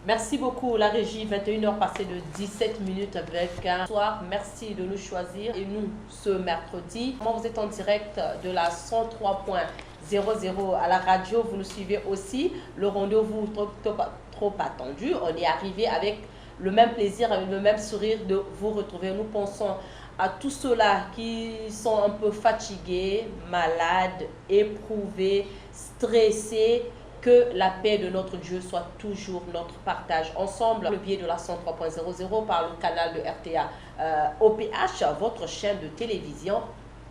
Merci beaucoup la régie, 21h passées de 17 minutes avec un soir. Merci de nous choisir et nous ce mercredi. Vous êtes en direct de la 103.00 à la radio. Vous nous suivez aussi. Le rendez-vous trop attendu. On est arrivé avec le même plaisir, avec le même sourire de vous retrouver. Nous pensons à tous ceux-là qui sont un peu fatigués, malades, éprouvés, stressés. Que la paix de notre Dieu soit toujours notre partage. Ensemble, le biais de la 103.00 par le canal de RTA OPH, votre chaîne de télévision.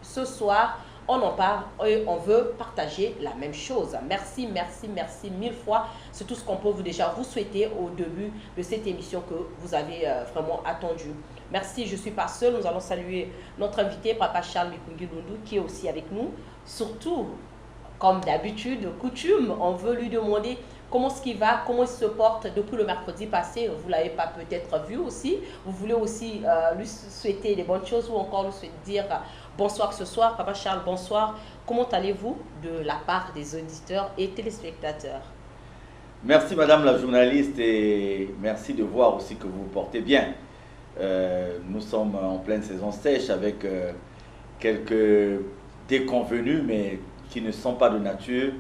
Ce soir, on en parle et on veut partager la même chose. Merci, merci, merci mille fois. C'est tout ce qu'on peut déjà vous souhaiter au début de cette émission que vous avez vraiment attendue. Merci, je ne suis pas seule. Nous allons saluer notre invité, Papa Charles Mikungi Lundu, qui est aussi avec nous. Surtout, comme d'habitude, coutume, on veut lui demander comment ce qu'il va, comment il se porte depuis le mercredi passé. Vous ne l'avez pas peut-être vu aussi. Vous voulez aussi lui souhaiter des bonnes choses ou encore lui dire bonsoir ce soir. Papa Charles, bonsoir. Comment allez-vous de la part des auditeurs et téléspectateurs? Merci Madame la journaliste et merci de voir aussi que vous vous portez bien. Nous sommes en pleine saison sèche avec quelques déconvenus, mais qui ne sont pas de nature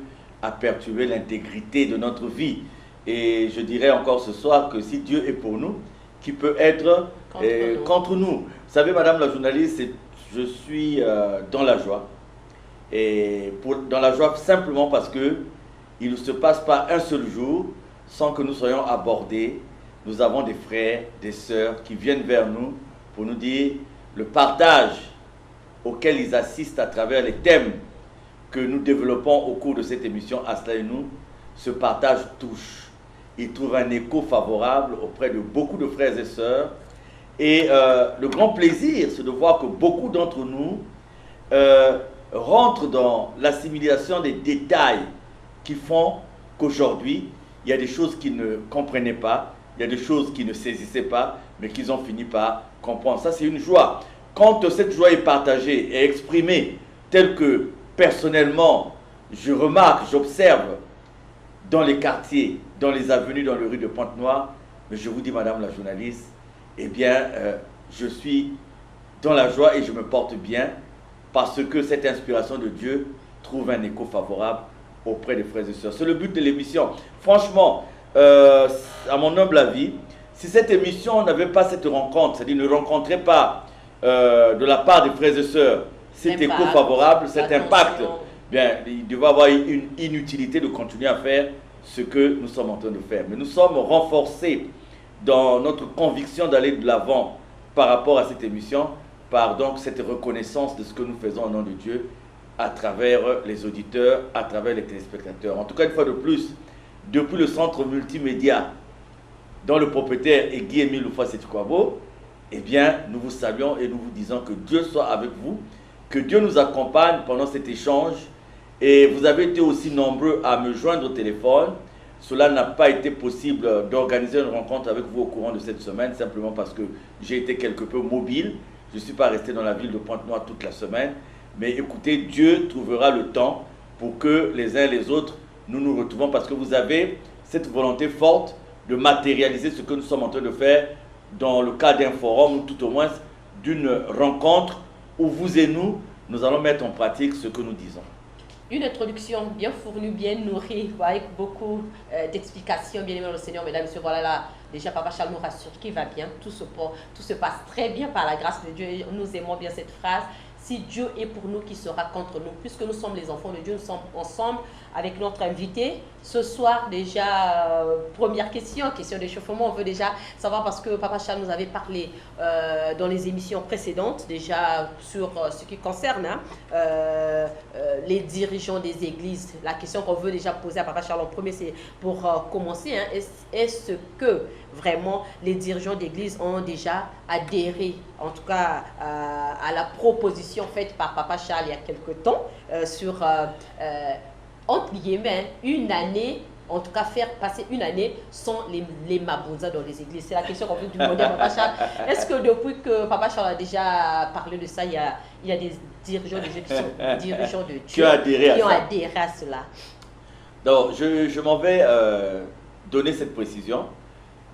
à perturber l'intégrité de notre vie. Et je dirais encore ce soir que si Dieu est pour nous, qui peut être contre nous. Vous savez, Madame la journaliste, je suis dans la joie. Et dans la joie simplement parce que il ne se passe pas un seul jour sans que nous soyons abordés. Nous avons des frères, des sœurs qui viennent vers nous pour nous dire le partage auquel ils assistent à travers les thèmes que nous développons au cours de cette émission Asla et nous, ce partage touche. Il trouve un écho favorable auprès de beaucoup de frères et sœurs. Et le grand plaisir, c'est de voir que beaucoup d'entre nous rentrent dans l'assimilation des détails qui font qu'aujourd'hui, il y a des choses qu'ils ne comprenaient pas, il y a des choses qu'ils ne saisissaient pas, mais qu'ils ont fini par comprendre. Ça, c'est une joie. Quand cette joie est partagée et exprimée telle que personnellement, je remarque, j'observe dans les quartiers, dans les avenues, dans les rues de Pointe-Noire, mais je vous dis, Madame la journaliste, eh bien, je suis dans la joie et je me porte bien parce que cette inspiration de Dieu trouve un écho favorable auprès des frères et sœurs. C'est le but de l'émission. Franchement, à mon humble avis, si cette émission n'avait pas cette rencontre, c'est-à-dire ne rencontrait pas de la part des frères et sœurs, cet écho favorable, cet impact, bien, il devait avoir une inutilité de continuer à faire ce que nous sommes en train de faire. Mais nous sommes renforcés dans notre conviction d'aller de l'avant par rapport à cette émission, par donc cette reconnaissance de ce que nous faisons au nom de Dieu à travers les auditeurs, à travers les téléspectateurs. En tout cas, une fois de plus, depuis le centre multimédia dont le propriétaire est Guy-Émile Loufa-Sétikwabo, eh bien, nous vous saluons et nous vous disons que Dieu soit avec vous, que Dieu nous accompagne pendant cet échange. Et vous avez été aussi nombreux à me joindre au téléphone. Cela n'a pas été possible d'organiser une rencontre avec vous au courant de cette semaine, simplement parce que j'ai été quelque peu mobile. Je ne suis pas resté dans la ville de Pointe-Noire toute la semaine. Mais écoutez, Dieu trouvera le temps pour que les uns et les autres, nous nous retrouvons, parce que vous avez cette volonté forte de matérialiser ce que nous sommes en train de faire dans le cadre d'un forum, ou tout au moins d'une rencontre où vous et nous, nous allons mettre en pratique ce que nous disons. Une introduction bien fournie, bien nourrie, avec beaucoup d'explications. Bien aimé le Seigneur, mesdames et messieurs, voilà là, déjà Papa Charles nous rassure qu'il va bien, tout se passe très bien par la grâce de Dieu. Nous aimons bien cette phrase. si Dieu est pour nous, qui sera contre nous? Puisque nous sommes les enfants de Dieu, nous sommes ensemble avec notre invité. Ce soir, déjà, première question d'échauffement. On veut déjà savoir, parce que Papa Charles nous avait parlé dans les émissions précédentes, déjà sur ce qui concerne les dirigeants des églises. La question qu'on veut déjà poser à Papa Charles en premier, c'est pour commencer, hein, est-ce que vraiment les dirigeants d'église ont déjà adhéré, en tout cas à la proposition faite par Papa Charles il y a quelque temps sur entre guillemets une année, en tout cas faire passer une année sans les mabonzas dans les églises? C'est la question qu'on veut demander à Papa Charles. Est-ce que depuis que Papa Charles a déjà parlé de ça, il y a des dirigeants de Dieu qui sont dirigeants de Dieu qui ont adhéré à cela? Donc, je m'en vais donner cette précision.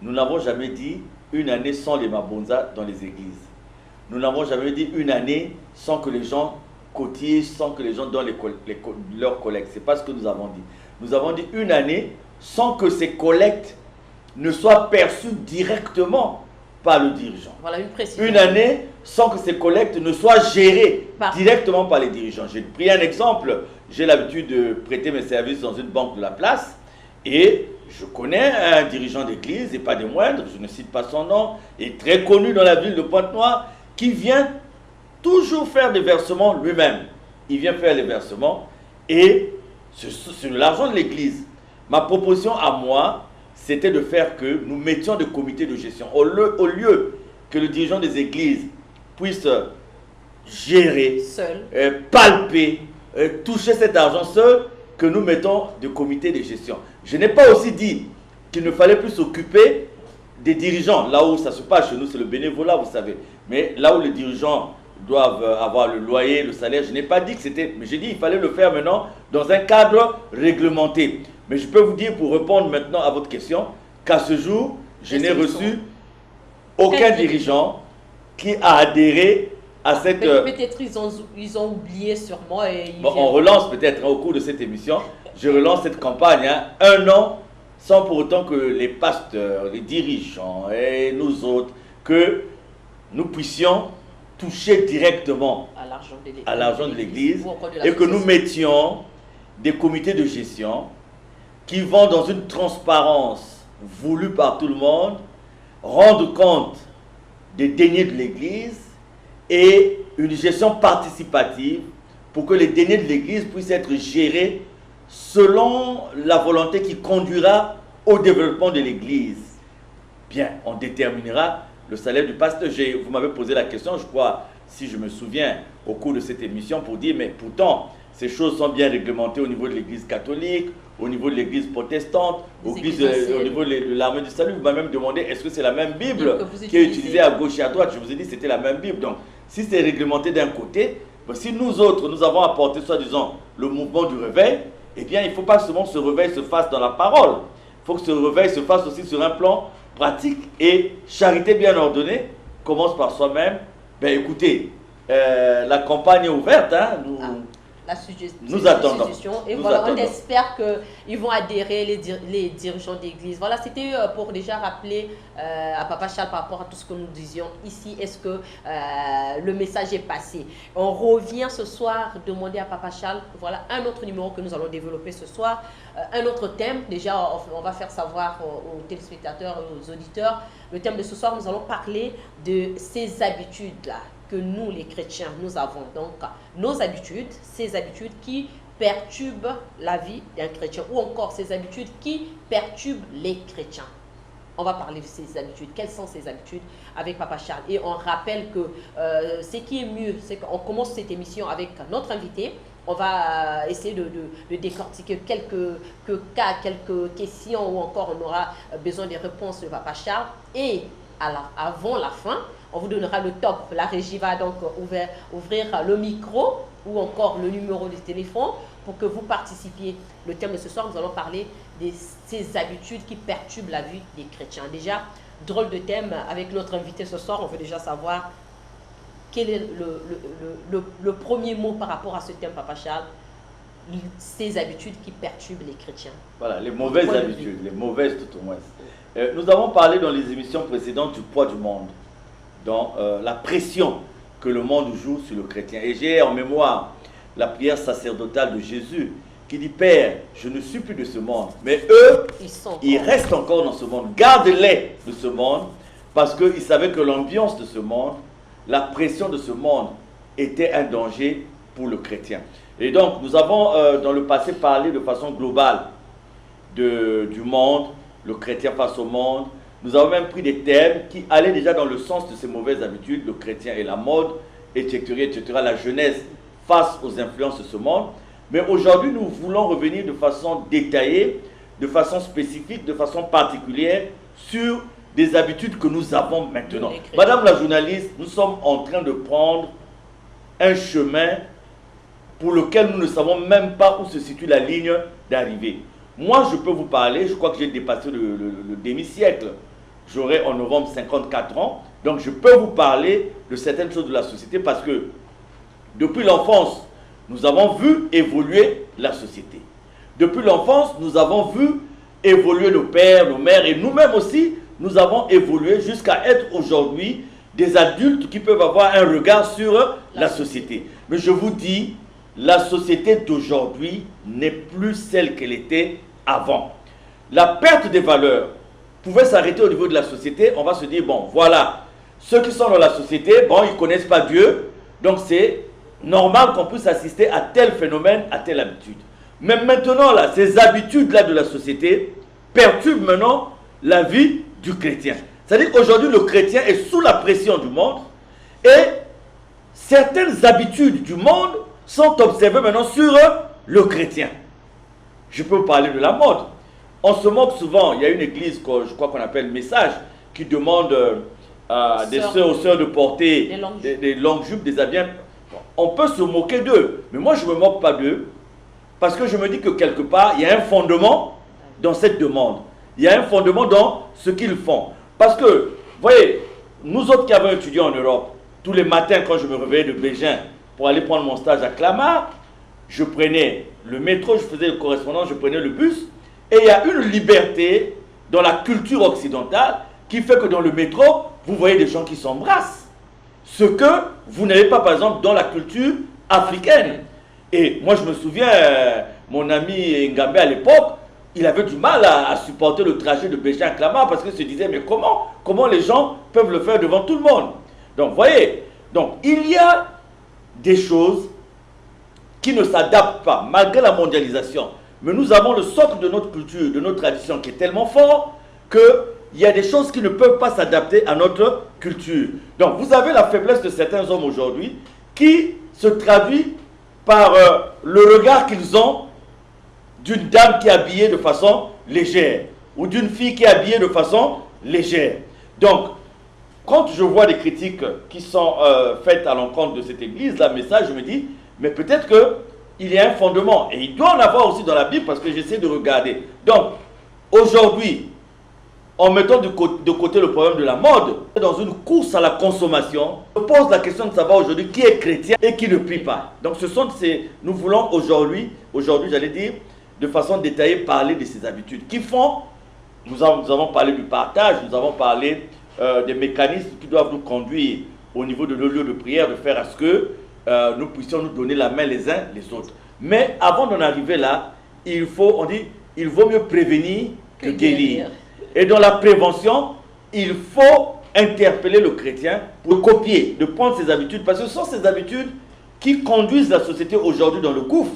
Nous n'avons jamais dit une année sans les mabonzas dans les églises. Nous n'avons jamais dit une année sans que les gens cotisent, sans que les gens donnent leurs collectes. Ce n'est pas ce que nous avons dit. Nous avons dit une année sans que ces collectes ne soient perçues directement par le dirigeant. Voilà une précision. Une année sans que ces collectes ne soient gérées directement par les dirigeants. J'ai pris un exemple. J'ai l'habitude de prêter mes services dans une banque de la place et je connais un dirigeant d'église, et pas des moindres, je ne cite pas son nom, et très connu dans la ville de Pointe-Noire, qui vient toujours faire des versements lui-même. Il vient faire les versements et c'est de l'argent de l'église. Ma proposition à moi, c'était de faire que nous mettions des comités de gestion. Au lieu que le dirigeant des églises puisse gérer, seul, palper, toucher cet argent seul, que nous mettons des comités de gestion. Je n'ai pas aussi dit qu'il ne fallait plus s'occuper des dirigeants. Là où ça se passe chez nous, c'est le bénévolat, vous savez. Mais là où les dirigeants doivent avoir le loyer, le salaire, je n'ai pas dit que c'était... Mais j'ai dit qu'il fallait le faire maintenant dans un cadre réglementé. Mais je peux vous dire, pour répondre maintenant à votre question, qu'à ce jour, je n'ai reçu aucun dirigeant qui a adhéré à cette... Peut-être ils ont oublié sûrement. Et bon, on relance peut-être au cours de cette émission. Je relance cette campagne, hein, un an, sans pour autant que les pasteurs, les dirigeants et nous autres, que nous puissions toucher directement à l'argent de l'Église et que nous mettions des comités de gestion qui vont dans une transparence voulue par tout le monde, rendre compte des deniers de l'Église et une gestion participative pour que les deniers de l'Église puissent être gérés selon la volonté qui conduira au développement de l'Église. Bien, on déterminera le salaire du pasteur. Vous m'avez posé la question, je crois, si je me souviens, au cours de cette émission, pour dire, mais pourtant, ces choses sont bien réglementées au niveau de l'Église catholique, au niveau de l'Église protestante, au niveau de l'armée du salut. Vous m'avez même demandé, est-ce que c'est la même Bible qui est utilisée à gauche et à droite? Je vous ai dit que c'était la même Bible. Donc, si c'est réglementé d'un côté, ben, si nous autres, nous avons apporté, soi-disant, le mouvement du réveil, eh bien, il ne faut pas seulement que ce réveil se fasse dans la parole. Il faut que ce réveil se fasse aussi sur un plan pratique. Et charité bien ordonnée commence par soi-même. Ben écoutez, la campagne est ouverte. Hein, nous attendons. Et voilà, on espère qu'ils vont adhérer, les dirigeants d'église. Voilà, c'était pour déjà rappeler à Papa Charles par rapport à tout ce que nous disions ici. Est-ce que le message est passé? On revient ce soir demander à Papa Charles, voilà un autre numéro que nous allons développer ce soir, un autre thème. Déjà, on va faire savoir aux téléspectateurs, aux auditeurs. Le thème de ce soir, nous allons parler de ces habitudes-là que nous, les chrétiens, nous avons. Donc, nos habitudes, ces habitudes qui perturbent la vie d'un chrétien, ou encore ces habitudes qui perturbent les chrétiens. On va parler de ces habitudes. Quelles sont ces habitudes avec Papa Charles? Et on rappelle que ce qui est mieux, c'est qu'on commence cette émission avec notre invité. On va essayer de décortiquer quelques cas, quelques questions, ou encore on aura besoin des réponses de Papa Charles. Et avant la fin, on vous donnera le top. La régie va donc ouvrir le micro ou encore le numéro de téléphone pour que vous participiez. Le thème de ce soir, nous allons parler de ces habitudes qui perturbent la vie des chrétiens. Déjà, drôle de thème avec notre invité ce soir. On veut déjà savoir quel est le premier mot par rapport à ce thème, Papa Charles. Ces habitudes qui perturbent les chrétiens. Voilà, les mauvaises habitudes, les mauvaises tout au moins. Nous avons parlé dans les émissions précédentes du poids du monde, dans la pression que le monde joue sur le chrétien. Et j'ai en mémoire la prière sacerdotale de Jésus qui dit, Père, je ne suis plus de ce monde, mais eux, ils restent encore dans ce monde. Garde-les de ce monde, parce qu'ils savaient que l'ambiance de ce monde, la pression de ce monde était un danger pour le chrétien. Et donc, nous avons dans le passé parlé de façon globale du monde, le chrétien face au monde. Nous avons même pris des thèmes qui allaient déjà dans le sens de ces mauvaises habitudes, le chrétien et la mode, etc., etc., la jeunesse face aux influences de ce monde. Mais aujourd'hui, nous voulons revenir de façon détaillée, de façon spécifique, de façon particulière sur des habitudes que nous avons maintenant. Madame la journaliste, nous sommes en train de prendre un chemin pour lequel nous ne savons même pas où se situe la ligne d'arrivée. Moi, je peux vous parler, je crois que j'ai dépassé le demi-siècle. J'aurai en novembre 54 ans. Donc, je peux vous parler de certaines choses de la société parce que depuis l'enfance, nous avons vu évoluer la société. Depuis l'enfance, nous avons vu évoluer nos pères, nos mères et nous-mêmes aussi, nous avons évolué jusqu'à être aujourd'hui des adultes qui peuvent avoir un regard sur la société. Mais je vous dis, la société d'aujourd'hui n'est plus celle qu'elle était avant. La perte des valeurs pouvait s'arrêter au niveau de la société. On va se dire, bon, voilà, ceux qui sont dans la société, bon, ils ne connaissent pas Dieu, donc c'est normal qu'on puisse assister à tel phénomène, à telle habitude. Mais maintenant, là, ces habitudes-là de la société perturbent maintenant la vie du chrétien. C'est-à-dire qu'aujourd'hui, le chrétien est sous la pression du monde et certaines habitudes du monde sont observées maintenant sur le chrétien. Je peux vous parler de la mode. On se moque souvent, il y a une église que je crois qu'on appelle Message qui demande à des sœurs aux sœurs de porter des longues jupes, des habits. On peut se moquer d'eux, mais moi je ne me moque pas d'eux parce que je me dis que quelque part, il y a un fondement dans cette demande. Il y a un fondement dans ce qu'ils font. Parce que, vous voyez, nous autres qui avons étudié en Europe, tous les matins quand je me réveillais de Bégin pour aller prendre mon stage à Clamart, je prenais le métro, je faisais le correspondant, je prenais le bus. Et il y a une liberté dans la culture occidentale qui fait que dans le métro, vous voyez des gens qui s'embrassent. Ce que vous n'avez pas, par exemple, dans la culture africaine. Et moi, je me souviens, mon ami Ngambé à l'époque, il avait du mal à supporter le trajet de Bégin à Clamart parce qu'il se disait, mais comment les gens peuvent le faire devant tout le monde? Donc, vous voyez, donc, il y a des choses qui ne s'adaptent pas, malgré la mondialisation. Mais nous avons le socle de notre culture, de notre tradition qui est tellement fort qu'il y a des choses qui ne peuvent pas s'adapter à notre culture. Donc, vous avez la faiblesse de certains hommes aujourd'hui qui se traduit par le regard qu'ils ont d'une dame qui est habillée de façon légère ou d'une fille qui est habillée de façon légère. Donc, quand je vois des critiques qui sont faites à l'encontre de cette église, là, Message, je me dis, mais peut-être qu'il y a un fondement. Et il doit en avoir aussi dans la Bible parce que j'essaie de regarder. Donc, aujourd'hui, en mettant de côté le problème de la mode, dans une course à la consommation, on pose la question de savoir aujourd'hui qui est chrétien et qui ne prie pas. Donc, ce sont ces... Nous voulons aujourd'hui, j'allais dire, de façon détaillée, parler de ces habitudes qui font... Nous avons parlé du partage, nous avons parlé des mécanismes qui doivent nous conduire au niveau de nos lieux de prière, de faire à ce que nous puissions nous donner la main les uns les autres. Mais avant d'en arriver là, il vaut mieux prévenir que guérir. Et dans la prévention, il faut interpeller le chrétien pour copier, de prendre ses habitudes, parce que ce sont ces habitudes qui conduisent la société aujourd'hui dans le gouffre.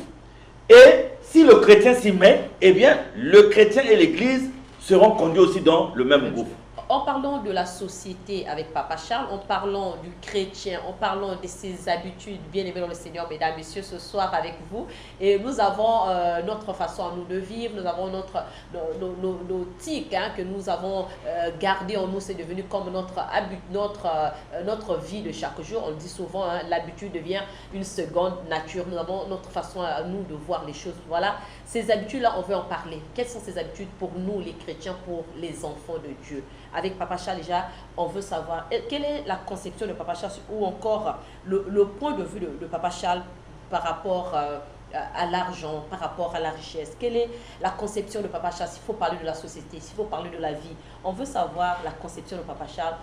Et si le chrétien s'y met, eh bien, le chrétien et l'Église seront conduits aussi dans le même gouffre. En parlant de la société avec Papa Charles, en parlant du chrétien, en parlant de ses habitudes, bien aimés dans le Seigneur, mesdames, messieurs, ce soir avec vous, et nous avons notre façon à nous de vivre, nous avons nos tics que nous avons gardés en nous, c'est devenu comme notre vie de chaque jour. On dit souvent, l'habitude devient une seconde nature. Nous avons notre façon à nous de voir les choses. Voilà, ces habitudes-là, on veut en parler. Quelles sont ces habitudes pour nous, les chrétiens, pour les enfants de Dieu? Avec Papa Charles, déjà, on veut savoir quelle est la conception de Papa Charles ou encore le point de vue de Papa Charles par rapport à l'argent, par rapport à la richesse. Quelle est la conception de Papa Charles? S'il faut parler de la société, s'il faut parler de la vie, on veut savoir la conception de Papa Charles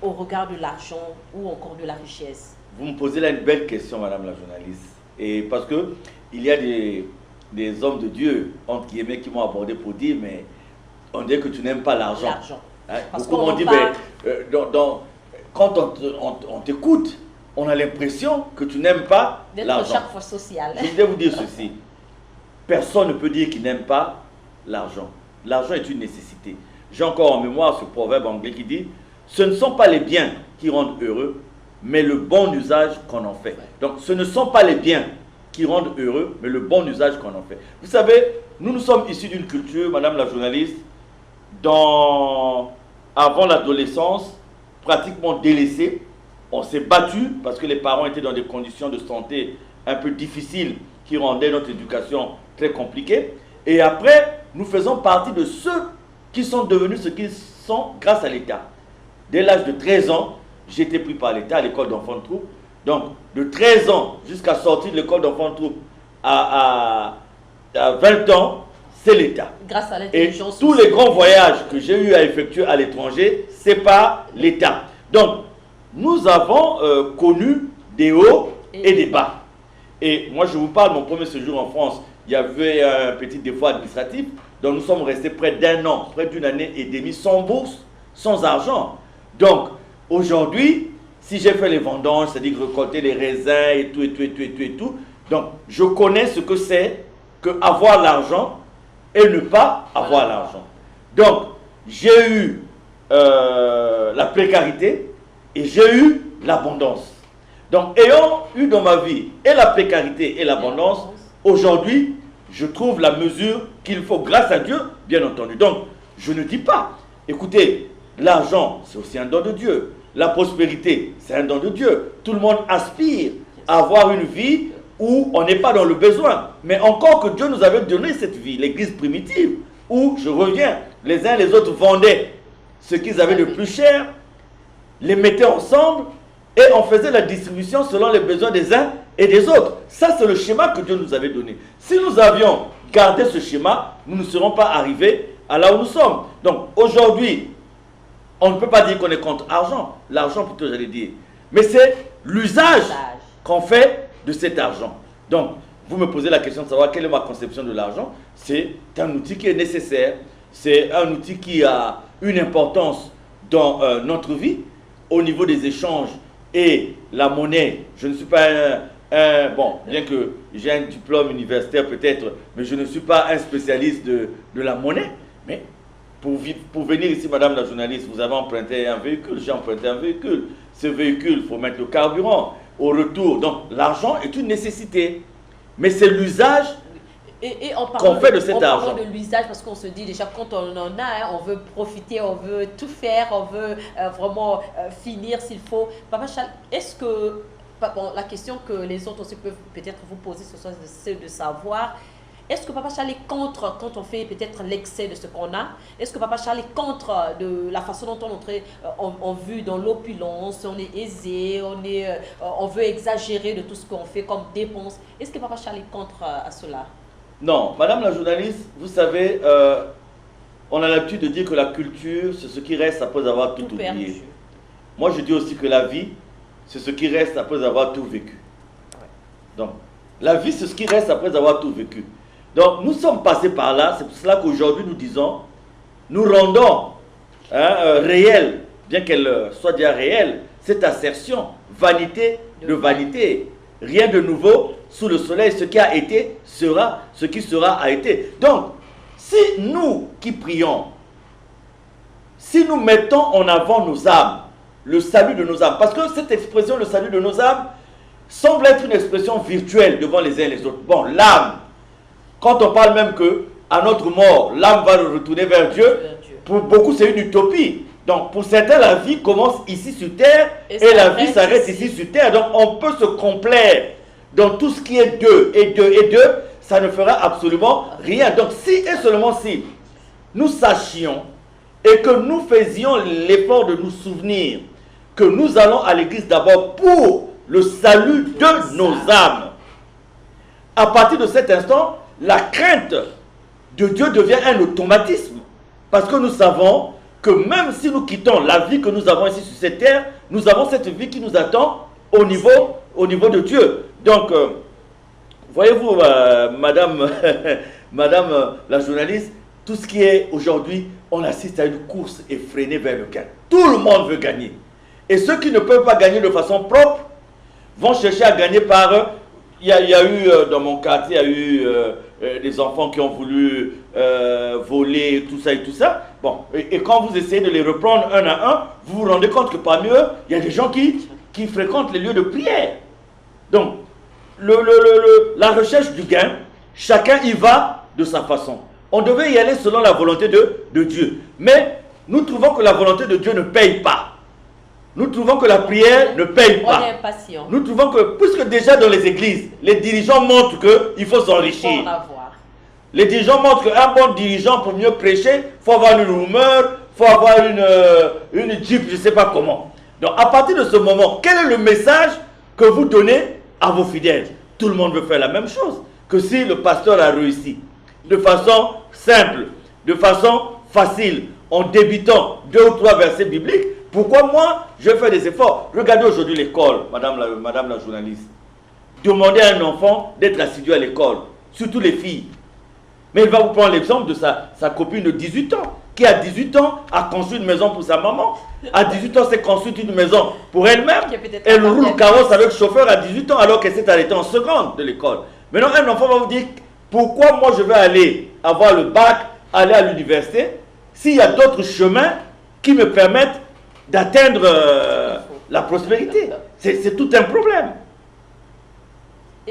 au regard de l'argent ou encore de la richesse? Vous me posez là une belle question, madame la journaliste. Et parce que il y a des hommes de Dieu, entre guillemets, qui m'ont abordé pour dire, mais on dirait que tu n'aimes pas l'argent. Hein? Beaucoup m'ont dit, mais quand on t'écoute, on a l'impression que tu n'aimes pas l'argent. Chaque fois social. Je voudrais vous dire ceci. Personne ne peut dire qu'il n'aime pas l'argent. L'argent est une nécessité. J'ai encore en mémoire ce proverbe anglais qui dit, ce ne sont pas les biens qui rendent heureux, mais le bon usage qu'on en fait. Donc, ce ne sont pas les biens qui rendent heureux, mais le bon usage qu'on en fait. Vous savez, nous sommes issus d'une culture, madame la journaliste, avant l'adolescence, pratiquement délaissée. On s'est battu parce que les parents étaient dans des conditions de santé un peu difficiles qui rendaient notre éducation très compliquée. Et après, nous faisons partie de ceux qui sont devenus ce qu'ils sont grâce à l'État. Dès l'âge de 13 ans, j'ai été pris par l'État à l'école d'enfants de troupe. Donc, de 13 ans jusqu'à sortir de l'école d'enfants de troupe à 20 ans, c'est l'État. Grâce à l'intelligence. Et tous les grands voyages que j'ai eu à effectuer à l'étranger, c'est par l'État. Donc, nous avons connu des hauts et des bas. Et moi, je vous parle, mon premier séjour en France, il y avait un petit défaut administratif. Donc, nous sommes restés près d'un an, près d'une année et demie, sans bourse, sans argent. Donc, aujourd'hui, si j'ai fait les vendanges, c'est-à-dire récolter les raisins et tout, donc, je connais ce que c'est que avoir l'argent et ne pas avoir l'argent. Donc, j'ai eu la précarité et j'ai eu l'abondance. Donc, ayant eu dans ma vie et la précarité et l'abondance, aujourd'hui, je trouve la mesure qu'il faut, grâce à Dieu, bien entendu. Donc, je ne dis pas, écoutez, l'argent, c'est aussi un don de Dieu. La prospérité, c'est un don de Dieu. Tout le monde aspire à avoir une vie où on n'est pas dans le besoin. Mais encore que Dieu nous avait donné cette vie, l'église primitive, où, je reviens, les uns et les autres vendaient ce qu'ils avaient de plus cher, les mettaient ensemble, et on faisait la distribution selon les besoins des uns et des autres. Ça, c'est le schéma que Dieu nous avait donné. Si nous avions gardé ce schéma, nous ne serions pas arrivés à là où nous sommes. Donc, aujourd'hui, on ne peut pas dire qu'on est contre l'argent. L'argent, plutôt, j'allais dire. Mais c'est l'usage qu'on fait de cet argent. Donc, vous me posez la question de savoir quelle est ma conception de l'argent. C'est un outil qui est nécessaire. C'est un outil qui a une importance dans notre vie, au niveau des échanges et la monnaie. Je ne suis pas bon, bien que j'ai un diplôme universitaire peut-être, mais je ne suis pas un spécialiste de la monnaie. Mais pour venir ici, madame la journaliste, vous avez emprunté un véhicule, j'ai emprunté un véhicule. Ce véhicule, il faut mettre le carburant au retour. Donc, l'argent est une nécessité. Mais c'est l'usage qu'on fait de cet argent. On parle de l'usage parce qu'on se dit déjà quand on en a, hein, on veut profiter, on veut tout faire, on veut vraiment finir s'il faut. Papa Charles, est-ce que, bon, la question que les autres aussi peuvent peut-être vous poser ce soir, c'est de savoir, est-ce que Papa Charles est contre quand on fait peut-être l'excès de ce qu'on a? Est-ce que Papa Charles est contre de la façon dont on vit dans l'opulence, on est aisé, on veut exagérer de tout ce qu'on fait comme dépense? Est-ce que Papa Charles est contre à cela? Non, madame la journaliste, vous savez, on a l'habitude de dire que la culture, c'est ce qui reste après avoir tout oublié. Perdu. Moi, je dis aussi que la vie, c'est ce qui reste après avoir tout vécu. Ouais. Donc, la vie, c'est ce qui reste après avoir tout vécu. Donc, nous sommes passés par là, c'est pour cela qu'aujourd'hui, nous disons, nous rendons réel, bien qu'elle soit déjà réelle, cette assertion, vanité de vanité. Rien de nouveau sous le soleil, ce qui a été sera, ce qui sera a été. Donc, si nous qui prions, si nous mettons en avant nos âmes, le salut de nos âmes, parce que cette expression, le salut de nos âmes, semble être une expression virtuelle devant les uns et les autres. Bon, l'âme, quand on parle même que à notre mort, l'âme va retourner vers Dieu, pour beaucoup c'est une utopie. Donc pour certains, la vie commence ici sur terre et la vie s'arrête ici sur terre. Donc on peut se complaire dans tout ce qui est Dieu et Dieu et Dieu, ça ne fera absolument rien. Donc si et seulement si nous sachions et que nous faisions l'effort de nous souvenir que nous allons à l'église d'abord pour le salut de nos âmes, à partir de cet instant, la crainte de Dieu devient un automatisme. Parce que nous savons que même si nous quittons la vie que nous avons ici sur cette terre, nous avons cette vie qui nous attend au niveau de Dieu. Donc, voyez-vous, madame, madame la journaliste, tout ce qui est aujourd'hui, on assiste à une course effrénée vers le gain. Tout le monde veut gagner. Et ceux qui ne peuvent pas gagner de façon propre vont chercher à gagner par... Il y a eu, dans mon quartier, il y a eu des enfants qui ont voulu voler, tout ça et tout ça. Bon, et quand vous essayez de les reprendre un à un, vous vous rendez compte que parmi eux, il y a des gens qui fréquentent les lieux de prière. Donc, la recherche du gain, chacun y va de sa façon. On devait y aller selon la volonté de Dieu. Mais nous trouvons que la volonté de Dieu ne paye pas. Nous trouvons que la prière ne paye pas. On est impatient. Nous trouvons que, puisque déjà dans les églises, les dirigeants montrent qu'il faut s'enrichir. Les dirigeants montrent qu'un bon dirigeant, pour mieux prêcher, il faut avoir une rumeur, il faut avoir une jeep, je ne sais pas comment. Donc, à partir de ce moment, quel est le message que vous donnez à vos fidèles? Tout le monde veut faire la même chose. Que si le pasteur a réussi, de façon simple, de façon facile, en débitant 2 ou 3 versets bibliques, pourquoi moi, je fais des efforts? Regardez aujourd'hui l'école, madame la journaliste. Demandez à un enfant d'être assidu à l'école, surtout les filles. Mais il va vous prendre l'exemple de sa copine de 18 ans, qui à 18 ans a construit une maison pour sa maman. À 18 ans, s'est construit une maison pour elle-même. Elle roule carrosse avec chauffeur à 18 ans, alors qu'elle s'est arrêtée en seconde de l'école. Maintenant, un enfant va vous dire, pourquoi moi je vais aller avoir le bac, aller à l'université, s'il y a d'autres chemins qui me permettent d'atteindre la prospérité. C'est tout un problème.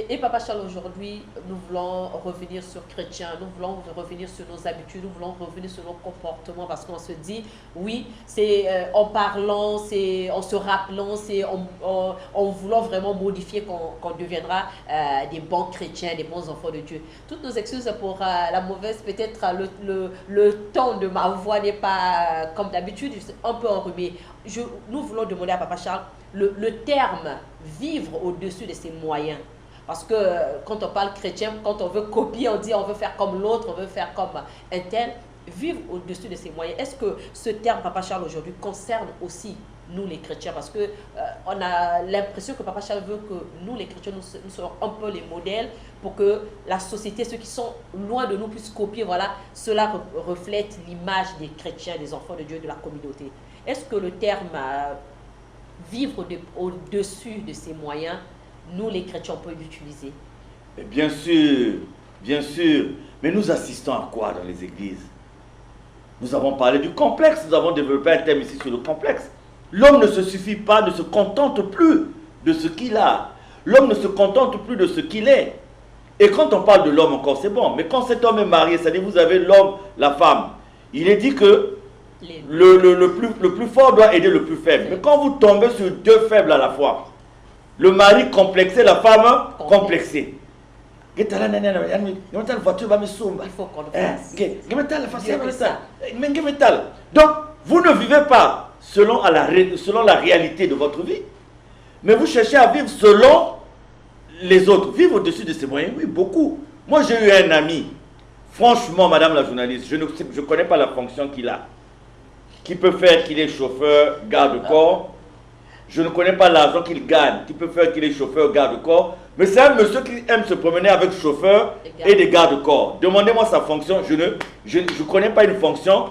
Et Papa Charles, aujourd'hui, nous voulons revenir sur chrétien, nous voulons revenir sur nos habitudes, nous voulons revenir sur nos comportements parce qu'on se dit, oui, c'est en parlant, c'est en se rappelant, c'est en voulant vraiment modifier qu'on deviendra des bons chrétiens, des bons enfants de Dieu. Toutes nos excuses pour la mauvaise, peut-être le ton de ma voix n'est pas comme d'habitude, un peu enrhumé. Nous voulons demander à Papa Charles le terme vivre au-dessus de ses moyens. Parce que quand on parle chrétien, quand on veut copier, on dit on veut faire comme l'autre, on veut faire comme un tel. Vivre au-dessus de ses moyens. Est-ce que ce terme, Papa Charles, aujourd'hui, concerne aussi nous les chrétiens? Parce que on a l'impression que Papa Charles veut que nous les chrétiens, nous soyons un peu les modèles pour que la société, ceux qui sont loin de nous puissent copier. Voilà, cela reflète l'image des chrétiens, des enfants de Dieu, de la communauté. Est-ce que le terme vivre au-dessus de ses moyens, nous les chrétiens, on peut l'utiliser? Bien sûr, bien sûr. Mais nous assistons à quoi dans les églises? Nous avons parlé du complexe, nous avons développé un thème ici sur le complexe. L'homme ne se suffit pas, ne se contente plus de ce qu'il a. L'homme ne se contente plus de ce qu'il est. Et quand on parle de l'homme encore, c'est bon. Mais quand cet homme est marié, c'est-à-dire vous avez l'homme, la femme, il est dit que le plus fort doit aider le plus faible. Mais quand vous tombez sur 2 faibles à la fois, le mari complexé, la femme complexée. Il faut qu'on le fasse. Donc, vous ne vivez pas selon la réalité de votre vie, mais vous cherchez à vivre selon les autres. Vivre au-dessus de ses moyens, oui, beaucoup. Moi, j'ai eu un ami, franchement, madame la journaliste, je ne connais pas la fonction qu'il a, qui peut faire qu'il est chauffeur, garde-corps. Je ne connais pas l'argent qu'il gagne, qui peut faire qu'il est chauffeur, garde-corps. Mais c'est un monsieur qui aime se promener avec chauffeur et des garde-corps. Demandez-moi sa fonction. Je ne connais pas une fonction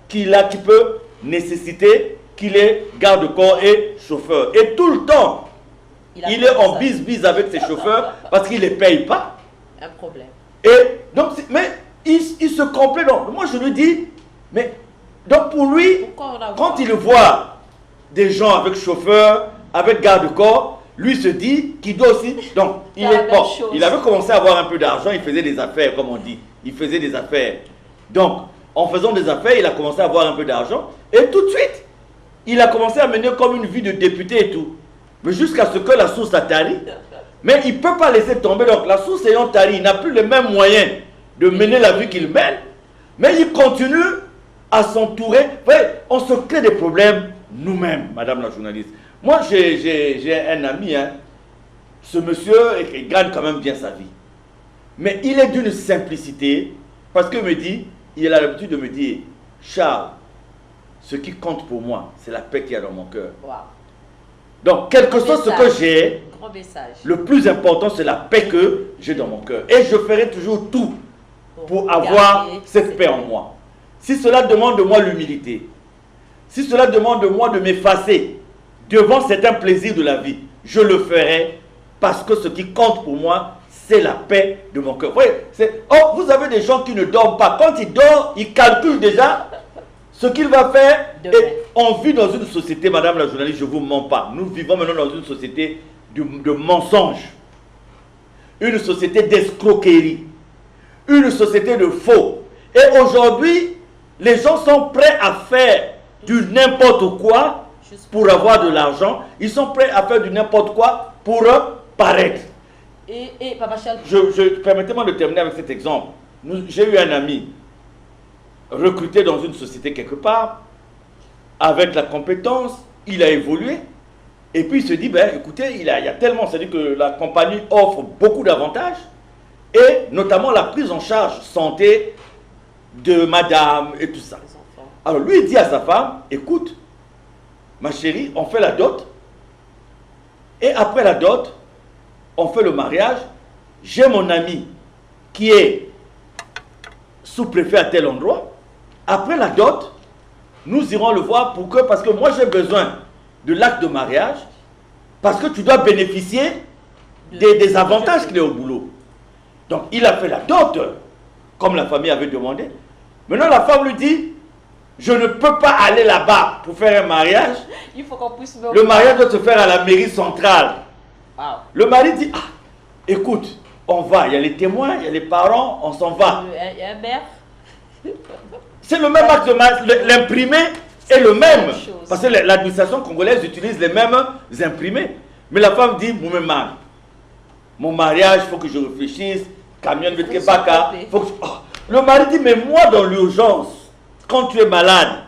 qu'il a qui peut nécessiter qu'il est garde-corps et chauffeur. Et tout le temps, il est en bise-bise avec ses chauffeurs parce qu'il ne les paye pas. Un problème. Et donc, mais il se complaît. Donc, moi, je lui dis, mais donc pour lui, quand il voit des gens avec chauffeur, avec garde-corps, lui se dit qu'il doit aussi... Donc, il avait commencé à avoir un peu d'argent, il faisait des affaires, comme on dit. Il faisait des affaires. Donc, en faisant des affaires, il a commencé à avoir un peu d'argent. Et tout de suite, il a commencé à mener comme une vie de député et tout. Mais jusqu'à ce que la source a tari. Mais il ne peut pas laisser tomber. Donc, la source ayant tari, il n'a plus les mêmes moyens de mener la vie qu'il mène. Mais il continue à s'entourer. Vous voyez, on se crée des problèmes nous-mêmes, madame la journaliste. Moi, j'ai un ami, hein. Ce monsieur, il gagne quand même bien sa vie. Mais il est d'une simplicité, parce qu'il me dit, il a l'habitude de me dire, Charles, ce qui compte pour moi, c'est la paix qu'il y a dans mon cœur. Wow. Donc, quel que soit ce que j'ai, grand message. Le plus important, c'est la paix que j'ai dans mon cœur. Et je ferai toujours tout pour avoir cette paix en moi. Si cela demande de moi l'humilité, si cela demande de moi de m'effacer devant certains plaisirs de la vie, je le ferai parce que ce qui compte pour moi, c'est la paix de mon cœur. Vous voyez, oh, vous avez des gens qui ne dorment pas. Quand ils dorment, ils calculent déjà ce qu'il va faire. Et on vit dans une société, madame la journaliste, je ne vous mens pas. Nous vivons maintenant dans une société de mensonges. Une société d'escroquerie. Une société de faux. Et aujourd'hui, les gens sont prêts à faire du n'importe quoi pour avoir de l'argent. Ils sont prêts à faire du n'importe quoi pour paraître. Et Papa Charles, permettez-moi de terminer avec cet exemple. J'ai eu un ami recruté dans une société quelque part, avec la compétence, il a évolué, et puis il se dit, ben écoutez, il y a tellement, c'est-à-dire que la compagnie offre beaucoup d'avantages, et notamment la prise en charge santé de madame et tout ça. Alors lui, il dit à sa femme, écoute, ma chérie, on fait la dot, et après la dot, on fait le mariage, j'ai mon ami qui est sous-préfet à tel endroit, après la dot, nous irons le voir parce que moi j'ai besoin de l'acte de mariage, parce que tu dois bénéficier des avantages qu'il y a au boulot. Donc il a fait la dot, comme la famille avait demandé. Maintenant la femme lui dit, je ne peux pas aller là-bas pour faire un mariage. Il faut qu'on puisse le mariage doit se faire à la mairie centrale. Wow. Le mari dit, ah, écoute, on va, il y a les témoins, il y a les parents, on s'en va. Il y a un maire. C'est le même acte de mariage, l'imprimé est le même. Parce que l'administration congolaise utilise les mêmes imprimés. Mais la femme dit, mon mariage, il faut que je réfléchisse, camion de Kebaka. Le mari dit, mais moi dans l'urgence, quand tu es malade,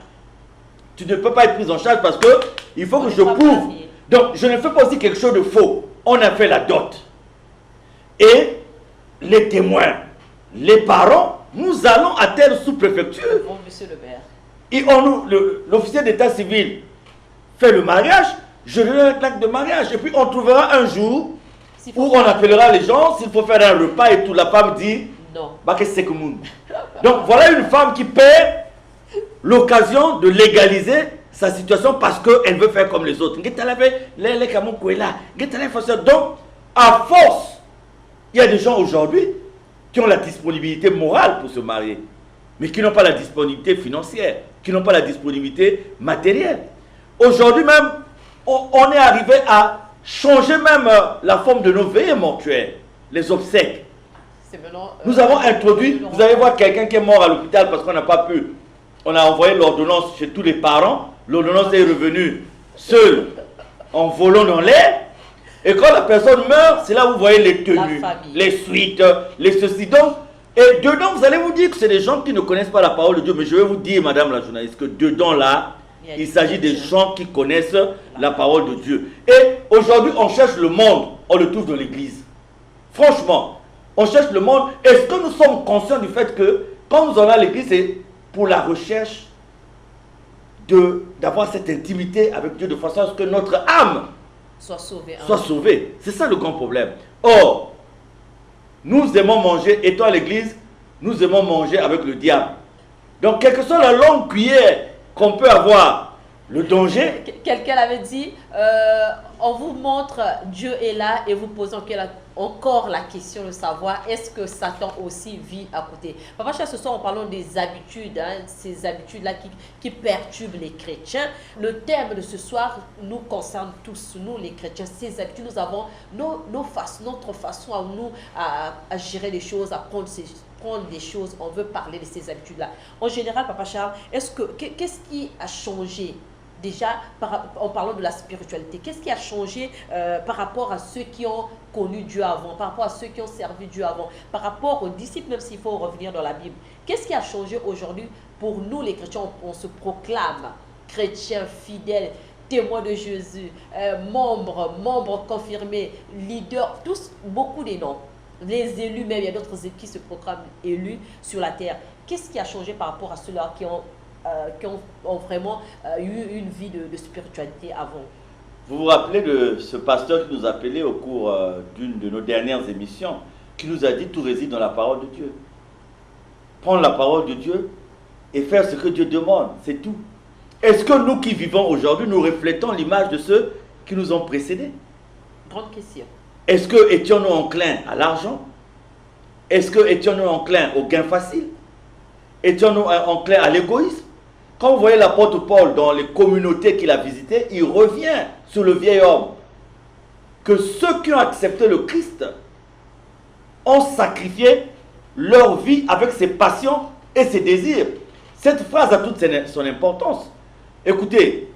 tu ne peux pas être pris en charge parce que il faut que je prouve. Donc je ne fais pas aussi quelque chose de faux. On a fait la dot. Et les témoins, les parents, nous allons à telle sous-préfecture. Bon, monsieur le maire. Et l'officier d'état civil fait le mariage, je donne l'acte de mariage. Et puis on trouvera un jour où on appellera les gens, s'il faut faire un repas et tout. La femme dit, non. Donc voilà une femme qui perd l'occasion de légaliser sa situation parce qu'elle veut faire comme les autres. Donc, à force, il y a des gens aujourd'hui qui ont la disponibilité morale pour se marier, mais qui n'ont pas la disponibilité financière, qui n'ont pas la disponibilité matérielle. Aujourd'hui même, on est arrivé à changer même la forme de nos veillées mortuaires, les obsèques. Nous avons introduit, vous allez voir quelqu'un qui est mort à l'hôpital parce qu'on n'a pas pu. On a envoyé l'ordonnance chez tous les parents. L'ordonnance est revenue seule, en volant dans l'air. Et quand la personne meurt, c'est là où vous voyez les tenues, les suites, les ceci. Donc, et dedans, vous allez vous dire que c'est des gens qui ne connaissent pas la parole de Dieu. Mais je vais vous dire, madame la journaliste, que dedans là, il s'agit des gens qui connaissent la parole de Dieu. Et aujourd'hui, on cherche le monde, on le trouve dans l'église. Franchement, on cherche le monde. Est-ce que nous sommes conscients du fait que quand nous allons à l'église, c'est pour la recherche d'avoir cette intimité avec Dieu de façon à ce que notre âme soit sauvée. C'est ça le grand problème. Or, nous aimons manger, étant à l'église, nous aimons manger avec le diable. Donc, quelle que soit la longue cuillère qu'on peut avoir, le danger... Quelqu'un avait dit, on vous montre Dieu est là et vous posez encore la question de savoir est-ce que Satan aussi vit à côté. Papa Charles, ce soir, en parlant des habitudes, ces habitudes-là qui perturbent les chrétiens. Le thème de ce soir nous concerne tous, nous les chrétiens. Ces habitudes, nous avons notre façon à nous à gérer les choses, à prendre des choses. On veut parler de ces habitudes-là. En général, Papa Charles, qu'est-ce qui a changé? Déjà, en parlant de la spiritualité, qu'est-ce qui a changé par rapport à ceux qui ont connu Dieu avant, par rapport à ceux qui ont servi Dieu avant, par rapport aux disciples, même s'il faut revenir dans la Bible? Qu'est-ce qui a changé aujourd'hui pour nous les chrétiens? On se proclame chrétiens fidèles, témoins de Jésus, membres confirmés, leaders, tous, beaucoup des noms. Les élus, même, il y a d'autres qui se proclament élus sur la terre. Qu'est-ce qui a changé par rapport à ceux-là qui ont qui ont vraiment eu une vie de spiritualité avant. Vous vous rappelez de ce pasteur qui nous a appelé au cours d'une de nos dernières émissions, qui nous a dit tout réside dans la parole de Dieu. Prendre la parole de Dieu et faire ce que Dieu demande, c'est tout. Est-ce que nous qui vivons aujourd'hui, nous reflétons l'image de ceux qui nous ont précédés? Grande question. Est-ce que étions-nous enclins à l'argent? Est-ce que étions-nous enclins au gain facile? Étions-nous enclins à l'égoïsme? Quand vous voyez l'apôtre Paul dans les communautés qu'il a visitées, il revient sur le vieil homme. Que ceux qui ont accepté le Christ ont sacrifié leur vie avec ses passions et ses désirs. Cette phrase a toute son importance. Écoutez,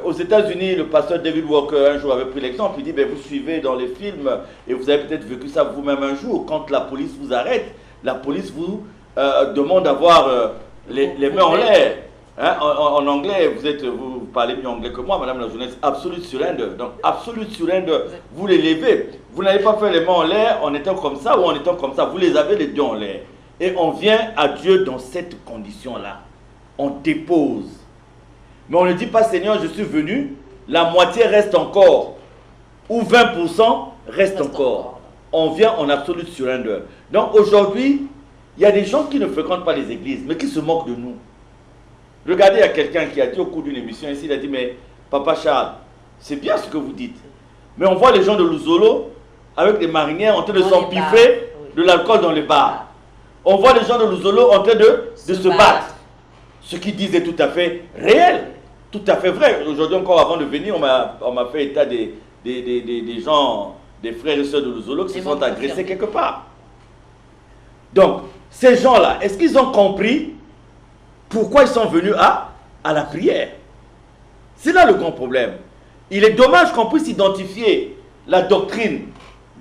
aux États-Unis, le pasteur David Walker un jour avait pris l'exemple. Il dit, ben, vous suivez dans les films et vous avez peut-être vécu ça vous-même un jour. Quand la police vous arrête, la police vous demande d'avoir les mains en l'air. Hein, en anglais, vous parlez mieux anglais que moi, madame la journaliste. Absolute surrender. Donc, absolute surrender, vous les levez. Vous n'allez pas faire les mains en l'air en étant comme ça ou en étant comme ça. Vous les avez les deux en l'air. Et on vient à Dieu dans cette condition-là. On dépose. Mais on ne dit pas, Seigneur, je suis venu, la moitié reste encore. Ou 20% reste encore. On vient en absolute surrender. Donc, aujourd'hui, il y a des gens qui ne fréquentent pas les églises, mais qui se moquent de nous. Regardez, il y a quelqu'un qui a dit au cours d'une émission ici, il a dit, mais Papa Charles, c'est bien ce que vous dites. Mais on voit les gens de Luzolo avec des marinières en train de s'empiffrer de l'alcool dans les bars. On voit les gens de Luzolo en train de se battre. Ce qu'ils disent est tout à fait réel, tout à fait vrai. Aujourd'hui encore, avant de venir, on m'a fait état des gens, des frères et sœurs de Luzolo qui se sont agressés quelque part. Donc, ces gens-là, est-ce qu'ils ont compris pourquoi ils sont venus à la prière? C'est là le grand problème. Il est dommage qu'on puisse identifier la doctrine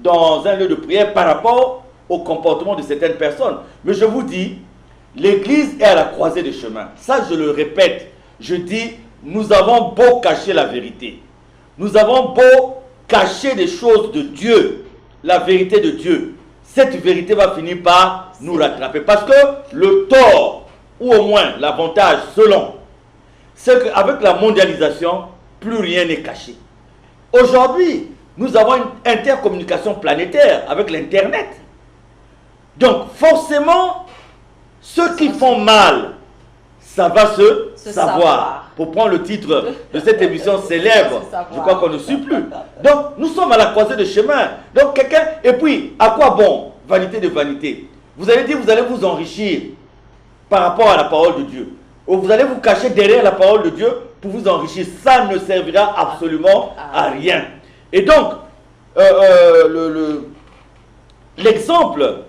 dans un lieu de prière par rapport au comportement de certaines personnes. Mais je vous dis, l'Église est à la croisée des chemins. Ça, je le répète. Je dis, nous avons beau cacher la vérité. Nous avons beau cacher des choses de Dieu, la vérité de Dieu. Cette vérité va finir par nous rattraper. Parce que le tort, ou au moins l'avantage selon, c'est qu'avec la mondialisation, plus rien n'est caché. Aujourd'hui, nous avons une intercommunication planétaire avec l'Internet. Donc forcément, ceux qui font mal, ça va se savoir. Pour prendre le titre de cette émission célèbre, je crois qu'on ne suit plus. Donc nous sommes à la croisée de chemin. Donc quelqu'un, et puis à quoi bon? Vanité de vanité. Vous allez dire, vous allez vous enrichir par rapport à la parole de Dieu. Ou vous allez vous cacher derrière la parole de Dieu pour vous enrichir. Ça ne servira absolument à rien. Et donc, l'exemple,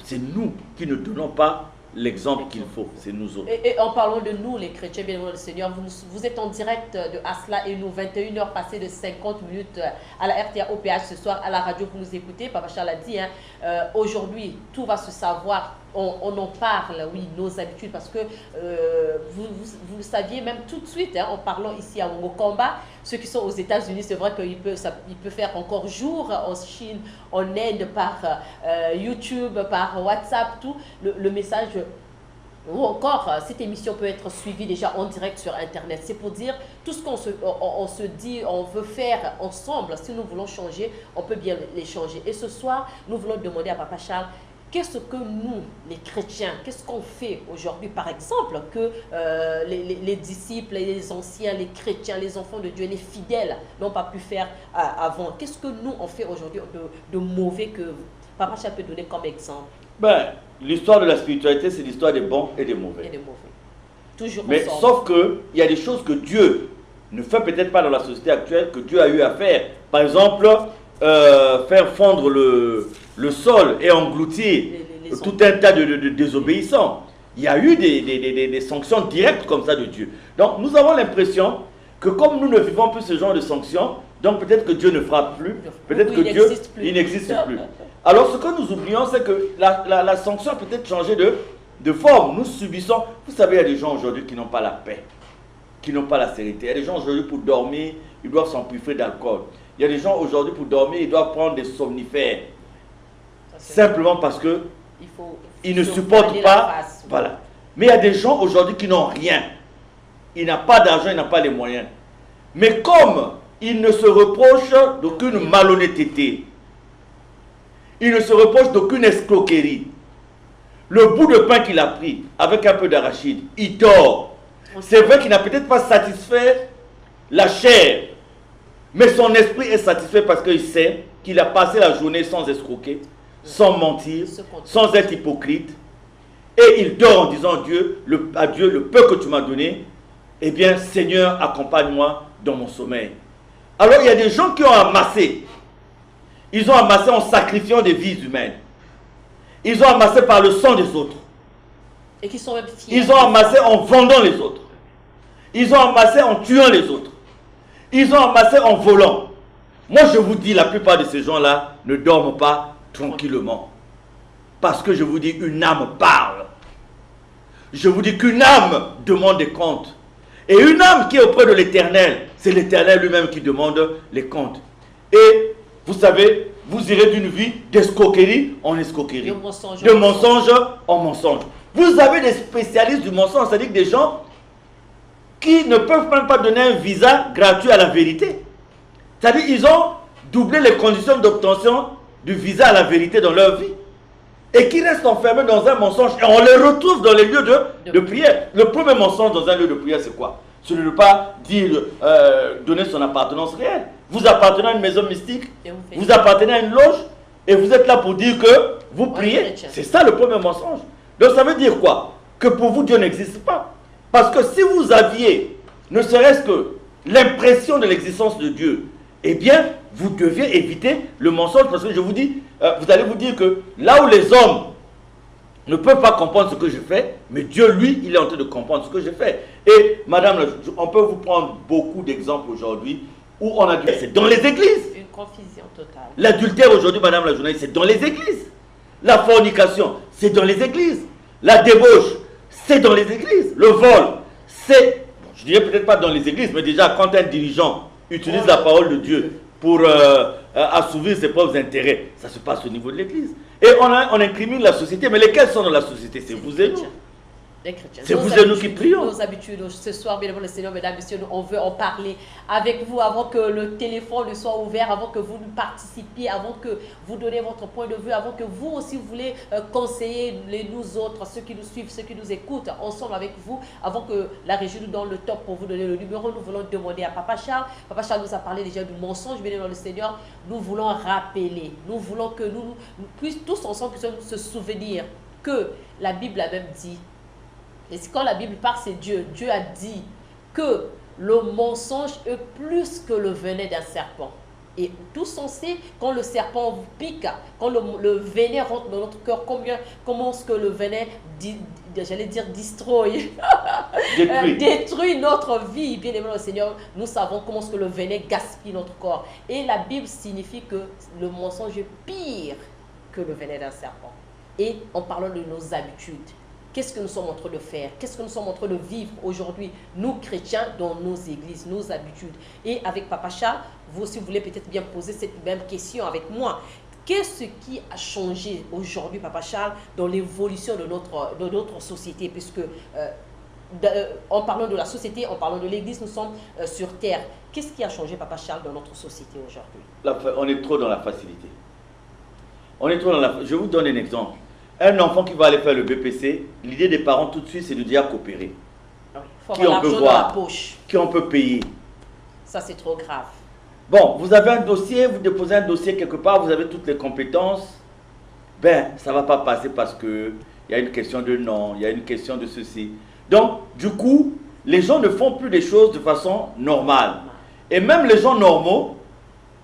c'est nous qui ne donnons pas l'exemple qu'il faut, c'est nous autres. Et en parlant de nous, les chrétiens, bien le Seigneur, vous êtes en direct de Asla et nous, 21h passées de 50 minutes à la RTA OPH ce soir, à la radio, vous nous écoutez. Papa Charles a dit, hein, aujourd'hui, tout va se savoir. On en parle, oui, nos habitudes, parce que vous le saviez même tout de suite, hein, en parlant ici à Mokamba, ceux qui sont aux États-Unis, c'est vrai qu'il peut faire encore jour en Chine, en Inde, par YouTube, par WhatsApp, tout, le message, ou encore, cette émission peut être suivie déjà en direct sur Internet. C'est pour dire, tout ce qu'on se dit, on veut faire ensemble, si nous voulons changer, on peut bien les changer. Et ce soir, nous voulons demander à Papa Charles, qu'est-ce que nous, les chrétiens, qu'est-ce qu'on fait aujourd'hui, par exemple, que les disciples, les anciens, les chrétiens, les enfants de Dieu, les fidèles n'ont pas pu faire avant? Qu'est-ce que nous, on fait aujourd'hui de mauvais que Papa Charles peut donner comme exemple? Ben, l'histoire de la spiritualité, c'est l'histoire des bons et des mauvais. Et des mauvais. Toujours mais ensemble. Sauf qu'il y a des choses que Dieu ne fait peut-être pas dans la société actuelle, que Dieu a eu à faire. Par exemple, faire fondre le sol et engloutir tout un tas de désobéissants. Il y a eu des sanctions directes comme ça de Dieu. Donc nous avons l'impression que comme nous ne vivons plus ce genre de sanctions, donc peut-être que Dieu ne frappe plus, peut-être que Dieu n'existe plus. Alors ce que nous oublions, c'est que la sanction a peut-être changé de forme. Nous subissons, vous savez, il y a des gens aujourd'hui qui n'ont pas la paix, qui n'ont pas la sérénité. Il y a des gens aujourd'hui pour dormir, ils doivent s'empiffrer d'alcool. Il y a des gens aujourd'hui pour dormir, ils doivent prendre des somnifères. Simplement parce que il ne supporte pas. Voilà. Mais il y a des gens aujourd'hui qui n'ont rien. Il n'a pas d'argent, il n'a pas les moyens. Mais comme il ne se reproche d'aucune malhonnêteté, il ne se reproche d'aucune escroquerie, le bout de pain qu'il a pris avec un peu d'arachide, il dort. C'est vrai qu'il n'a peut-être pas satisfait la chair, mais son esprit est satisfait parce qu'il sait qu'il a passé la journée sans escroquer, sans mentir, sans être hypocrite. Et il dort en disant à Dieu, le peu que tu m'as donné, eh bien, Seigneur, accompagne-moi dans mon sommeil. Alors, il y a des gens qui ont amassé. Ils ont amassé en sacrifiant des vies humaines. Ils ont amassé par le sang des autres. Et qui sont même fiers. Ils ont amassé en vendant les autres. Ils ont amassé en tuant les autres. Ils ont amassé en volant. Moi, je vous dis, la plupart de ces gens-là ne dorment pas tranquillement. Parce que je vous dis, une âme parle. Je vous dis qu'une âme demande des comptes. Et une âme qui est auprès de l'Éternel, c'est l'Éternel lui-même qui demande les comptes. Et vous savez, vous irez d'une vie d'escroquerie en escroquerie, de mensonge en mensonge. Vous avez des spécialistes du mensonge, c'est-à-dire des gens qui ne peuvent même pas donner un visa gratuit à la vérité. C'est-à-dire qu'ils ont doublé les conditions d'obtention du visa à la vérité dans leur vie. Et qui restent enfermés dans un mensonge. Et on les retrouve dans les lieux de prière. Le premier mensonge dans un lieu de prière, c'est quoi? Ce n'est pas dire, donner son appartenance réelle. Vous appartenez à une maison mystique, vous appartenez à une loge, et vous êtes là pour dire que vous priez. C'est ça le premier mensonge. Donc ça veut dire quoi? Que pour vous, Dieu n'existe pas. Parce que si vous aviez, ne serait-ce que l'impression de l'existence de Dieu, eh bien, vous deviez éviter le mensonge, parce que je vous dis, vous allez vous dire que là où les hommes ne peuvent pas comprendre ce que je fais, mais Dieu, lui, il est en train de comprendre ce que je fais. Et, madame, on peut vous prendre beaucoup d'exemples aujourd'hui où on a dû... C'est dans les églises. Une confusion totale. L'adultère aujourd'hui, madame la journaliste, c'est dans les églises. La fornication, c'est dans les églises. La débauche, c'est dans les églises. Le vol, c'est... Bon, je dirais peut-être pas dans les églises, mais déjà, quand un dirigeant utilise la parole de Dieu pour assouvir ses propres intérêts, ça se passe au niveau de l'église. Et on incrimine la société, mais lesquels sont dans la société? C'est vous et nous. C'est vous et nous qui prions. Nos habitudes, ce soir, bien devant le Seigneur, mesdames, messieurs, on veut en parler avec vous avant que le téléphone ne soit ouvert, avant que vous participiez, avant que vous donnez votre point de vue, avant que vous aussi voulez conseiller nous autres, ceux qui nous suivent, ceux qui nous écoutent, ensemble avec vous, avant que la régie nous donne le top pour vous donner le numéro. Nous voulons demander à Papa Charles. Papa Charles nous a parlé déjà du mensonge, bien devant le Seigneur. Nous voulons rappeler, nous voulons que nous puissions tous ensemble puissions se souvenir que la Bible a même dit. Et quand la Bible parle, c'est Dieu. Dieu a dit que le mensonge est plus que le venin d'un serpent. Et tous on sait, quand le serpent vous pique, quand le venin rentre dans notre cœur, comment est-ce que le venin, j'allais dire, détruit notre vie. Bien aimé le Seigneur, nous savons comment est-ce que le venin gaspille notre corps. Et la Bible signifie que le mensonge est pire que le venin d'un serpent. Et en parlant de nos habitudes, qu'est-ce que nous sommes en train de faire? Qu'est-ce que nous sommes en train de vivre aujourd'hui, nous chrétiens, dans nos églises, nos habitudes? Et avec Papa Charles, vous aussi, vous voulez peut-être bien poser cette même question avec moi. Qu'est-ce qui a changé aujourd'hui, Papa Charles, dans l'évolution de notre société? Puisque, en parlant de la société, en parlant de l'église, nous sommes sur terre. Qu'est-ce qui a changé, Papa Charles, dans notre société aujourd'hui? On est trop dans la facilité. Je vous donne un exemple. Un enfant qui va aller faire le BPC, l'idée des parents tout de suite, c'est de dire coopérer. Oui, qui on peut voir, qui on peut payer. Ça, c'est trop grave. Bon, vous avez un dossier, vous déposez un dossier quelque part, vous avez toutes les compétences. Ben, ça ne va pas passer parce qu'il y a une question de nom, il y a une question de ceci. Donc, du coup, les gens ne font plus les choses de façon normale. Et même les gens normaux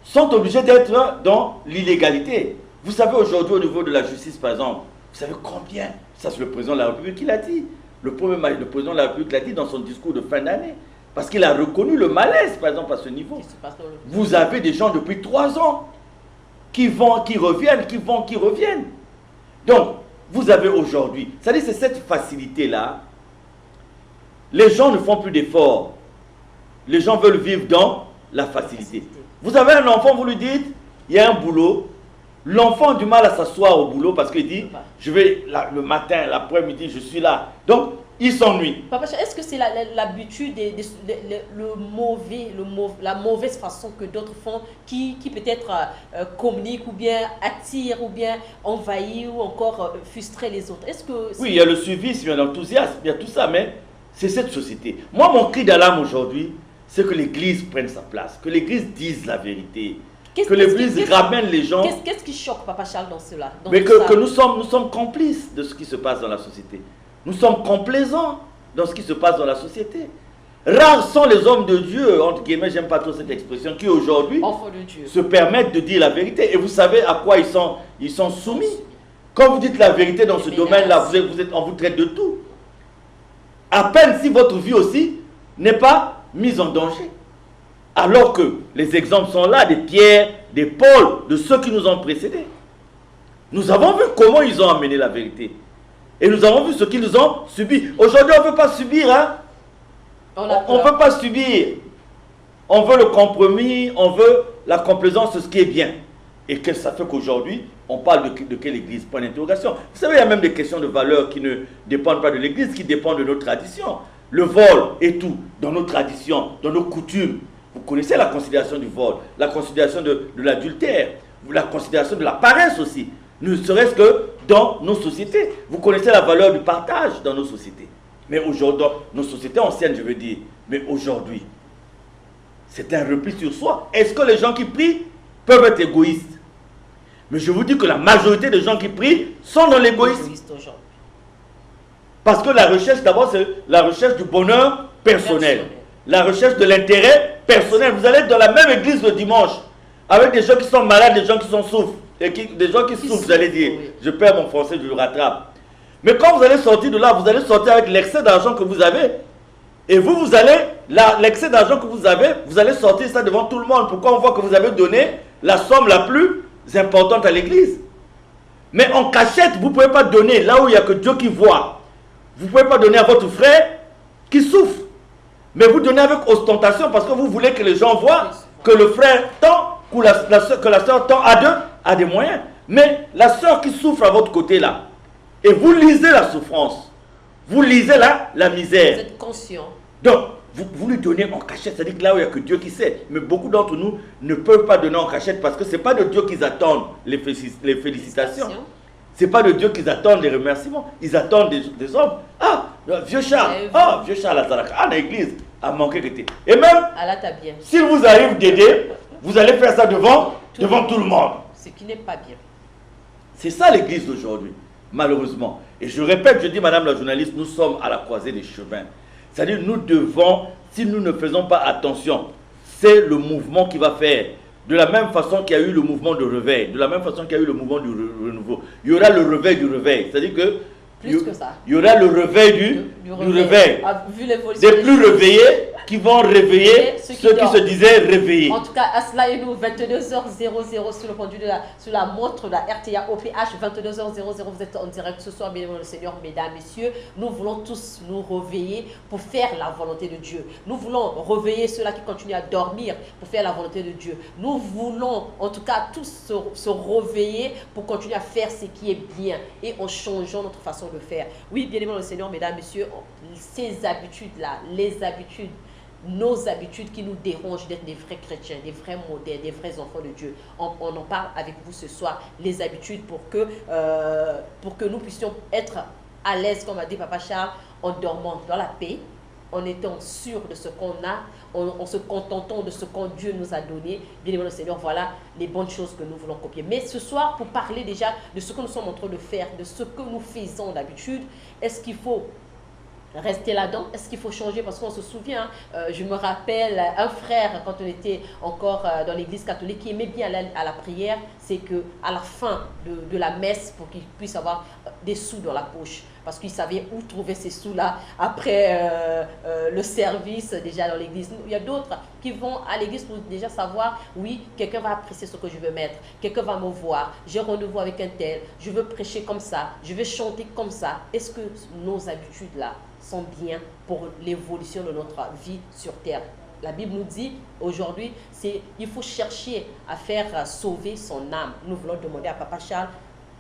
sont obligés d'être dans l'illégalité. Vous savez, aujourd'hui, au niveau de la justice, par exemple, vous savez combien? Ça, c'est le président de la République qui l'a dit. Le président de la République l'a dit dans son discours de fin d'année. Parce qu'il a reconnu le malaise, par exemple, à ce niveau. Vous avez des gens depuis 3 ans qui vont, qui reviennent, qui vont, qui reviennent. Donc, vous avez aujourd'hui, c'est-à-dire c'est cette facilité-là. Les gens ne font plus d'efforts. Les gens veulent vivre dans la facilité. Vous avez un enfant, vous lui dites, il y a un boulot, L'enfant a du mal à s'asseoir au boulot parce qu'il dit, je vais le matin, l'après-midi, je suis là. Donc, il s'ennuie. Papa Charles, est-ce que c'est l'habitude, la mauvaise façon que d'autres font qui peut-être communique ou bien attire ou bien envahit ou encore frustrer les autres? Est-ce que oui, il y a le suivisme, il y a l'enthousiasme, il y a tout ça, mais c'est cette société. Moi, mon cri d'alarme aujourd'hui, c'est que l'Église prenne sa place, que l'Église dise la vérité, que l'Église ramène les gens. Qu'est-ce qui choque Papa Charles dans cela? Mais que nous sommes complices de ce qui se passe dans la société. Nous sommes complaisants dans ce qui se passe dans la société. Rares sont les hommes de Dieu, entre guillemets, j'aime pas trop cette expression, qui aujourd'hui se permettent de dire la vérité. Et vous savez à quoi ils sont soumis. Quand vous dites la vérité dans ce domaine-là, on vous traite de tout. À peine si votre vie aussi n'est pas mise en danger. Alors que les exemples sont là, des Pierre, des Paul, de ceux qui nous ont précédés. Nous avons vu comment ils ont amené la vérité. Et nous avons vu ce qu'ils nous ont subi. Aujourd'hui, on ne veut pas subir. Hein? On ne veut pas subir. On veut le compromis, on veut la complaisance de ce qui est bien. Et que ça fait qu'aujourd'hui, on parle de quelle église? Point d'interrogation. Vous savez, il y a même des questions de valeur qui ne dépendent pas de l'église, qui dépendent de nos traditions. Le vol et tout, dans nos traditions, dans nos coutumes. Vous connaissez la considération du vol, la considération de l'adultère, la considération de la paresse aussi. Ne serait-ce que dans nos sociétés. Vous connaissez la valeur du partage dans nos sociétés. Mais aujourd'hui, nos sociétés anciennes, je veux dire, mais aujourd'hui, c'est un repli sur soi. Est-ce que les gens qui prient peuvent être égoïstes? Mais je vous dis que la majorité des gens qui prient sont dans l'égoïsme. Parce que la recherche, d'abord, c'est la recherche du bonheur personnel. La recherche de l'intérêt personnel. Vous allez être dans la même église le dimanche, avec des gens qui sont malades, des gens qui sont souffrent. Des gens qui souffrent, vous allez dire, je perds mon français, je le rattrape. Mais quand vous allez sortir de là, vous allez sortir avec l'excès d'argent que vous avez. Et vous allez, l'excès d'argent que vous avez, vous allez sortir ça devant tout le monde. Pourquoi on voit que vous avez donné la somme la plus importante à l'église? Mais en cachette, vous ne pouvez pas donner là où il n'y a que Dieu qui voit. Vous ne pouvez pas donner à votre frère qui souffre. Mais vous donnez avec ostentation parce que vous voulez que les gens voient que le frère tend, ou que la soeur tend à des moyens. Mais la soeur qui souffre à votre côté là, et vous lisez la souffrance, vous lisez la misère. Vous êtes conscient. Donc, vous lui donnez en cachette, c'est-à-dire que là où il n'y a que Dieu qui sait. Mais beaucoup d'entre nous ne peuvent pas donner en cachette parce que ce n'est pas de Dieu qu'ils attendent les félicitations. Ce n'est pas de Dieu qu'ils attendent les remerciements. Ils attendent des hommes. Ah, vieux Charles. Ah, vieux Charles à Zaraka. Ah, l'église a manqué de thé. Et même, s'il vous arrive d'aider, vous allez faire ça devant tout le monde. Ce qui n'est pas bien. C'est ça l'église d'aujourd'hui, malheureusement. Et je répète, je dis, madame la journaliste, nous sommes à la croisée des chemins. C'est-à-dire, nous devons, si nous ne faisons pas attention, c'est le mouvement qui va faire. De la même façon qu'il y a eu le mouvement de réveil, de la même façon qu'il y a eu le mouvement du renouveau, il y aura le réveil du réveil. C'est-à-dire que plus que ça. Il y aura le réveil du réveil. Ah, vu des plus réveillés qui vont réveiller ceux qui se disaient réveillés. En tout cas, à cela et nous, 22h00 sur le pendule sur la montre de la RTA OPH, 22h00, vous êtes en direct ce soir, bien le Seigneur, mesdames, messieurs. Nous voulons tous nous réveiller pour faire la volonté de Dieu. Nous voulons réveiller ceux-là qui continuent à dormir pour faire la volonté de Dieu. Nous voulons, en tout cas, tous se réveiller pour continuer à faire ce qui est bien et en changeant notre façon de faire. Oui, bien aimé le Seigneur, mesdames, messieurs, ces habitudes-là, nos habitudes qui nous dérangent d'être des vrais chrétiens, des vrais modèles, des vrais enfants de Dieu. On en parle avec vous ce soir, les habitudes pour que nous puissions être à l'aise, comme a dit Papa Charles, en dormant dans la paix, en étant sûr de ce qu'on a, en se contentant de ce que Dieu nous a donné. Bien aimé le Seigneur, voilà les bonnes choses que nous voulons copier. Mais ce soir, pour parler déjà de ce que nous sommes en train de faire, de ce que nous faisons d'habitude, est-ce qu'il faut rester là-dedans? Est-ce qu'il faut changer? Parce qu'on se souvient, je me rappelle un frère, quand on était encore dans l'église catholique, qui aimait bien aller à la prière, c'est qu'à la fin de la messe, pour qu'il puisse avoir des sous dans la poche, parce qu'il savait où trouver ces sous-là après le service déjà dans l'église. Il y a d'autres qui vont à l'église pour déjà savoir, oui, quelqu'un va apprécier ce que je veux mettre, quelqu'un va me voir, j'ai rendez-vous avec un tel, je veux prêcher comme ça, je veux chanter comme ça. Est-ce que nos habitudes-là sont bien pour l'évolution de notre vie sur terre? la Bible nous dit aujourd'hui, il faut chercher à faire sauver son âme. Nous voulons demander à Papa Charles,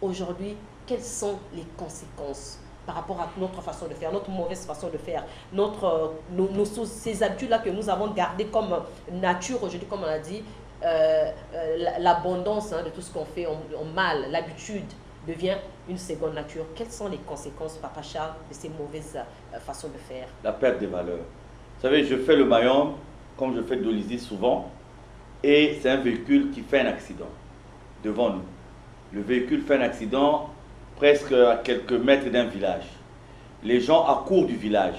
aujourd'hui, quelles sont les conséquences par rapport à notre façon de faire, notre mauvaise façon de faire, ces habitudes-là que nous avons gardées comme nature aujourd'hui, comme on a dit, l'abondance de tout ce qu'on fait en mal, l'habitude devient une seconde nature. Quelles sont les conséquences, Papa Charles, de ces mauvaises façons de faire? La perte des valeurs. Vous savez, je fais le Mayom, comme je fais de l'Olisie souvent, et c'est un véhicule qui fait un accident devant nous. Le véhicule fait un accident presque à quelques mètres d'un village. Les gens accourent du village.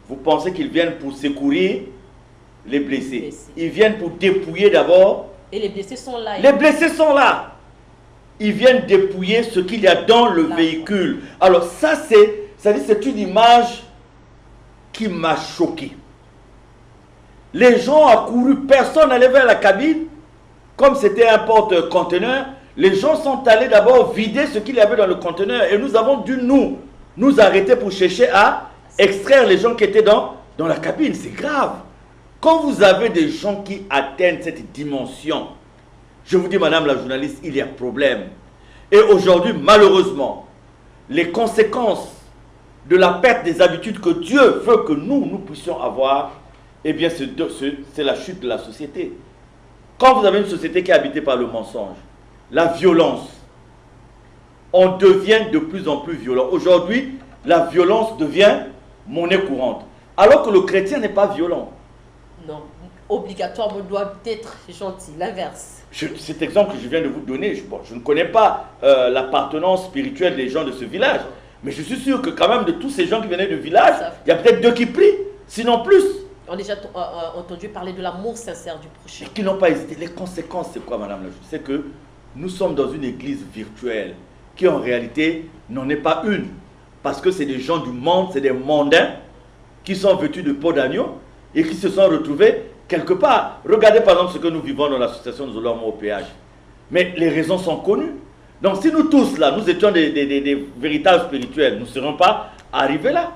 Vous pensez qu'ils viennent pour secourir les blessés. Ils viennent pour dépouiller d'abord. Et les blessés sont là. Les blessés sont là. Ils viennent dépouiller ce qu'il y a dans le véhicule. Alors ça, c'est une image qui m'a choqué. Les gens ont accouru, personne n'allait vers la cabine. Comme c'était un porte-conteneur, les gens sont allés d'abord vider ce qu'il y avait dans le conteneur. Et nous avons dû nous arrêter pour chercher à extraire les gens qui étaient dans la cabine. C'est grave. Quand vous avez des gens qui atteignent cette dimension, je vous dis, madame la journaliste, il y a problème. Et aujourd'hui, malheureusement, les conséquences de la perte des habitudes que Dieu veut que nous puissions avoir, eh bien, c'est la chute de la société. Quand vous avez une société qui est habitée par le mensonge, la violence, on devient de plus en plus violent. Aujourd'hui, la violence devient monnaie courante. Alors que le chrétien n'est pas violent. Non, obligatoirement doit être gentil, l'inverse. Cet exemple que je viens de vous donner, je ne connais pas l'appartenance spirituelle des gens de ce village, mais je suis sûr que quand même de tous ces gens qui venaient du village, il y a peut-être 2 qui prient, sinon plus. On a déjà entendu parler de l'amour sincère du prochain. Et qui n'ont pas hésité. Les conséquences, c'est quoi, madame la juge? C'est que nous sommes dans une église virtuelle qui en réalité n'en est pas une. Parce que c'est des gens du monde, c'est des mondains qui sont vêtus de peau d'agneau et qui se sont retrouvés quelque part. Regardez par exemple ce que nous vivons dans l'association de Zolomon au péage. Mais les raisons sont connues. Donc si nous tous là, nous étions des véritables spirituels, nous ne serions pas arrivés là.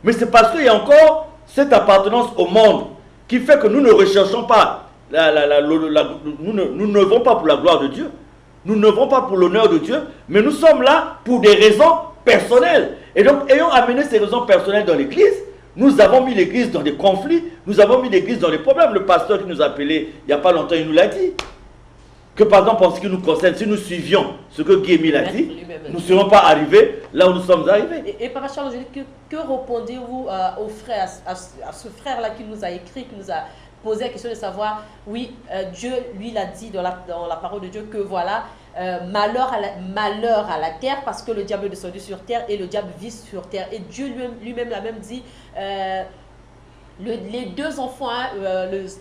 Mais c'est parce qu'il y a encore cette appartenance au monde qui fait que nous ne recherchons pas, nous ne vont pas pour la gloire de Dieu, nous ne vont pas pour l'honneur de Dieu, mais nous sommes là pour des raisons personnelles. Et donc, ayant amené ces raisons personnelles dans l'église, nous avons mis l'église dans des conflits, nous avons mis l'église dans des problèmes. Le pasteur qui nous a appelé il n'y a pas longtemps, il nous l'a dit. Que par exemple, en ce qui nous concerne, si nous suivions ce que Guémy a dit, nous ne serions pas arrivés là où nous sommes arrivés. Et Papa Charles, que répondez-vous au frère, à ce frère-là qui nous a écrit, qui nous a posé la question de savoir, oui, Dieu, lui, l'a dit dans la parole de Dieu que voilà, malheur à la terre parce que le diable est descendu sur terre et le diable vit sur terre. Et Dieu lui-même l'a même dit, les deux enfants,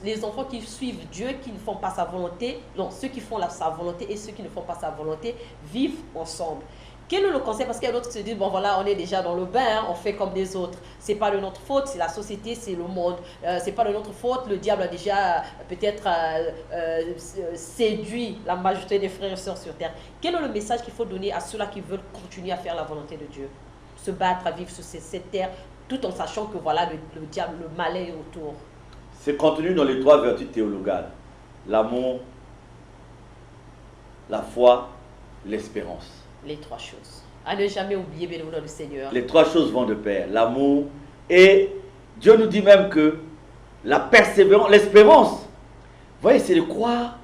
les enfants qui suivent Dieu, qui ne font pas sa volonté, non, ceux qui font sa volonté et ceux qui ne font pas sa volonté vivent ensemble. Quel est le conseil? Parce qu'il y a d'autres qui se disent, bon voilà, on est déjà dans le bain, on fait comme les autres. C'est pas de notre faute, c'est la société, c'est le monde. C'est pas de notre faute, le diable a déjà peut-être séduit la majorité des frères et sœurs sur terre. Quel est le message qu'il faut donner à ceux-là qui veulent continuer à faire la volonté de Dieu? Se battre, à vivre sur cette terre, tout en sachant que voilà, le diable, le mal est autour. C'est contenu dans les 3 vertus théologales. L'amour, la foi, l'espérance. Les 3 choses. À ne jamais oublier, bien au nom du Seigneur. Les 3 choses vont de pair. L'amour. Et Dieu nous dit même que la persévérance, l'espérance. Vous voyez, c'est de croire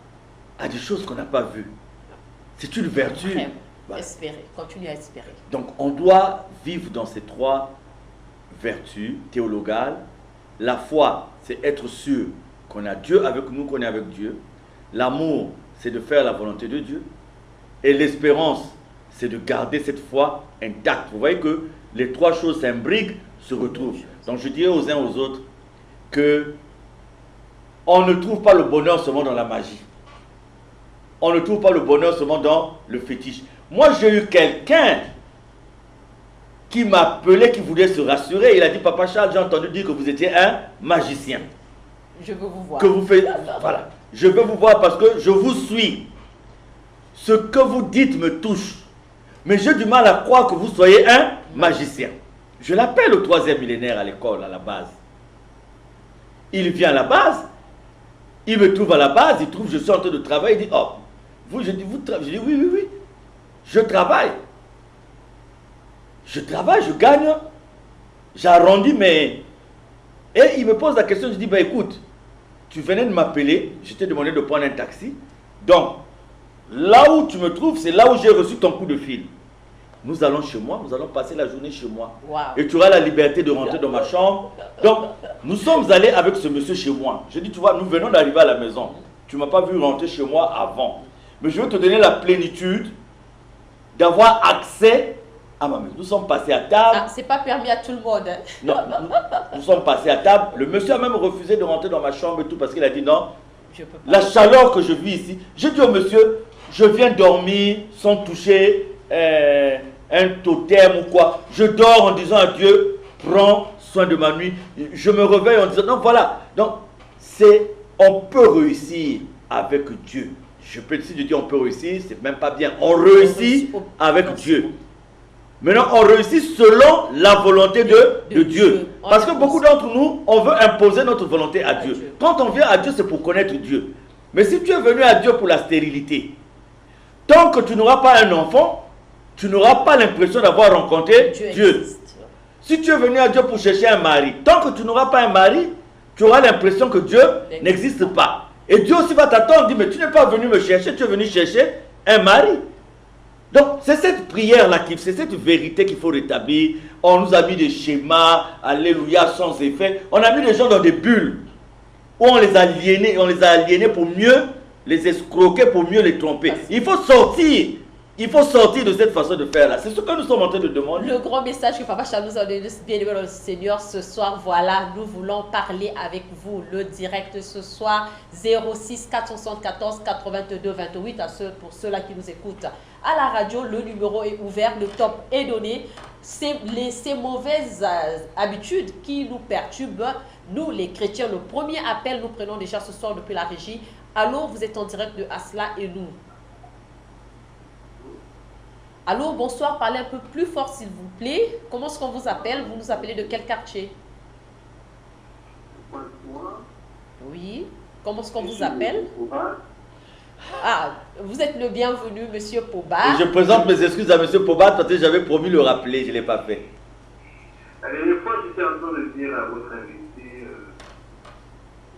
à des choses qu'on n'a pas vues. C'est une vertu. Voilà. Espérer, continuer à espérer. Donc on doit vivre dans ces 3 vertus théologales. La foi, c'est être sûr qu'on a Dieu avec nous, qu'on est avec Dieu. L'amour, c'est de faire la volonté de Dieu. Et l'espérance, c'est de garder cette foi intacte. Vous voyez que les 3 choses s'imbriquent, se retrouvent. Donc je dirais aux uns aux autres que on ne trouve pas le bonheur seulement dans la magie. On ne trouve pas le bonheur seulement dans le fétiche. Moi, j'ai eu quelqu'un qui m'a appelé, qui voulait se rassurer. Il a dit, Papa Charles, j'ai entendu dire que vous étiez un magicien. Je veux vous voir. Que vous faites, voilà. Je veux vous voir parce que je vous suis. Ce que vous dites me touche. Mais j'ai du mal à croire que vous soyez un magicien. Je l'appelle au 3e millénaire à l'école, à la base. Il vient à la base, il me trouve à la base, il trouve que je suis en train de travailler, il dit, oh, je dis, je dis, oui, oui, oui, je travaille. Je travaille, je gagne, j'arrondis, mais... Et il me pose la question, je dis, ben écoute, tu venais de m'appeler, je t'ai demandé de prendre un taxi, donc, là où tu me trouves, c'est là où j'ai reçu ton coup de fil. Nous allons chez moi, nous allons passer la journée chez moi. Wow. Et tu auras la liberté de rentrer dans ma chambre. Donc, nous sommes allés avec ce monsieur chez moi. Je dis, tu vois, nous venons d'arriver à la maison. Tu ne m'as pas vu rentrer chez moi avant. Mais je veux te donner la plénitude d'avoir accès à ma maison. Nous sommes passés à table. Ah, c'est pas permis à tout le monde. Hein. Non, nous sommes passés à table. Le monsieur a même refusé de rentrer dans ma chambre et tout parce qu'il a dit non. Je peux pas. La chaleur que je vis ici. J'ai dit au monsieur, je viens dormir sans toucher un totem ou quoi. Je dors en disant à Dieu, prends soin de ma nuit. Je me réveille en disant, non, voilà. Donc, on peut réussir avec Dieu. Je peux si je dis on peut réussir, c'est même pas bien. On réussit avec Dieu. Maintenant, on réussit selon la volonté de Dieu. Parce que beaucoup d'entre nous, on veut imposer notre volonté à Dieu. Quand on vient à Dieu, c'est pour connaître Dieu. Mais si tu es venu à Dieu pour la stérilité, tant que tu n'auras pas un enfant, tu n'auras pas l'impression d'avoir rencontré Dieu. Si tu es venu à Dieu pour chercher un mari, tant que tu n'auras pas un mari, tu auras l'impression que Dieu n'existe pas. Et Dieu aussi va t'attendre, dit, mais tu n'es pas venu me chercher, tu es venu chercher un mari. Donc, c'est cette prière-là, c'est cette vérité qu'il faut rétablir. On nous a mis des schémas, alléluia, sans effet. On a mis des gens dans des bulles, où on les a aliénés pour mieux les escroquer, pour mieux les tromper. Il faut sortir. Il faut sortir de cette façon de faire là. C'est ce que nous sommes en train de demander. Le grand message que Papa Charles nous a donné, bien aimé dans le Seigneur, ce soir, voilà, nous voulons parler avec vous. Le direct ce soir, 06 474 82 28, pour ceux-là qui nous écoutent. À la radio, le numéro est ouvert, le top est donné. C'est ces mauvaises habitudes qui nous perturbent, nous les chrétiens. Le premier appel, nous prenons déjà ce soir depuis la régie. Allô, vous êtes en direct de Asla et nous. Allô, bonsoir, parlez un peu plus fort s'il vous plaît. Comment est-ce qu'on vous appelle? Vous nous appelez de quel quartier? Oui, comment est-ce qu'on vous appelle? Ah, vous êtes le bienvenu, monsieur Poba. Je présente mes excuses à monsieur Poba parce que j'avais promis de le rappeler, je ne l'ai pas fait. La dernière fois, j'étais en train de dire à votre invité,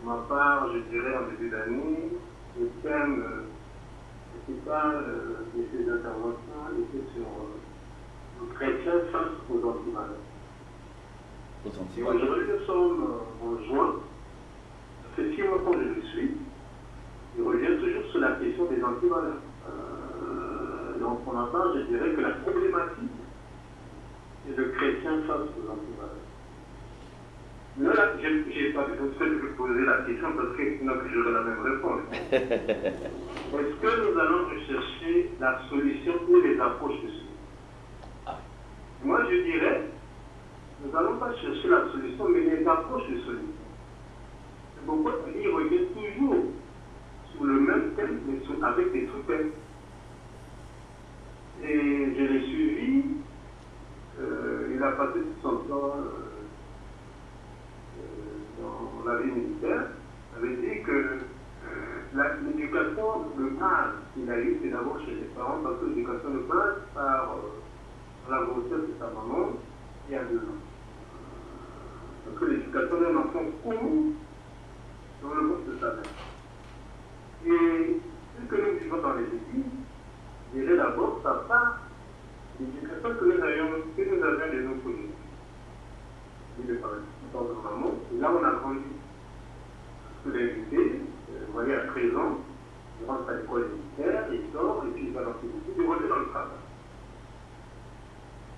pour ma part, je dirais en début d'année, le thème... C'est pas de ces interventions était sur le chrétien face aux antivaleurs. Et aujourd'hui, nous sommes en juin. Ça fait 6 mois que je le suis. Il revient toujours sur la question des antivaleurs. Donc, pour ma part, je dirais que la problématique est le chrétien face aux antivaleurs. Mais là, je n'ai pas besoin de poser la question parce que sinon j'aurai la même réponse. Est-ce que nous allons rechercher la solution ou les approches de solution? Moi, je dirais, nous n'allons pas chercher la solution, mais les approches de solution. C'est pourquoi il revient toujours sur le même thème, mais avec des sous-thèmes. Et je l'ai suivi, il a passé tout son temps dans la vie militaire, avait dit que l'éducation de base qu'il a eu, c'est d'abord chez les parents, parce que l'éducation de base par la grossesse de sa maman il y a 2 ans. Parce que l'éducation d'un enfant court dans le monde de sa mère. Et ce que nous vivons dans les églises, je dirais d'abord, ça part l'éducation que nous avions de nos communautés. Et de par maman, et là on a grandi. Parce que l'invité, vous voyez, à 13 ans, il rentre à l'école militaire, il sort, et puis il va dans ses études, il revient dans le travail.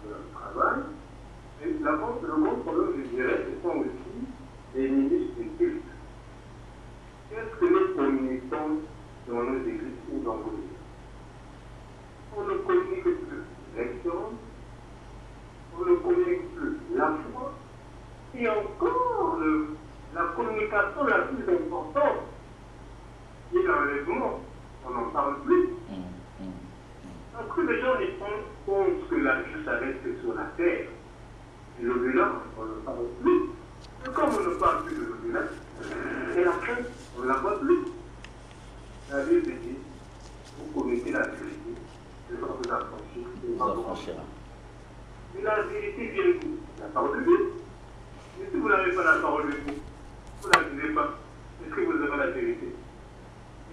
Dans le travail. Et le grand problème, je dirais, ce sont aussi les ministres du culte. Qu'est-ce que nous communiquons dans nos églises ou dans vos églises? On ne communique plus l'excellence, on ne communique plus la foi, et encore la communication la plus importante, qui est l'enlèvement, on n'en parle plus. Parce que les gens ils pensent que la vie s'arrête sur la terre. Et l'au-delà, on ne parle plus. Et comme on ne parle plus de l'au-delà, Chira. Mais la vérité vient d'où? La parole de Dieu. Mais si vous n'avez pas la parole de Dieu, vous ne la vivez pas, est-ce que vous aurez la vérité?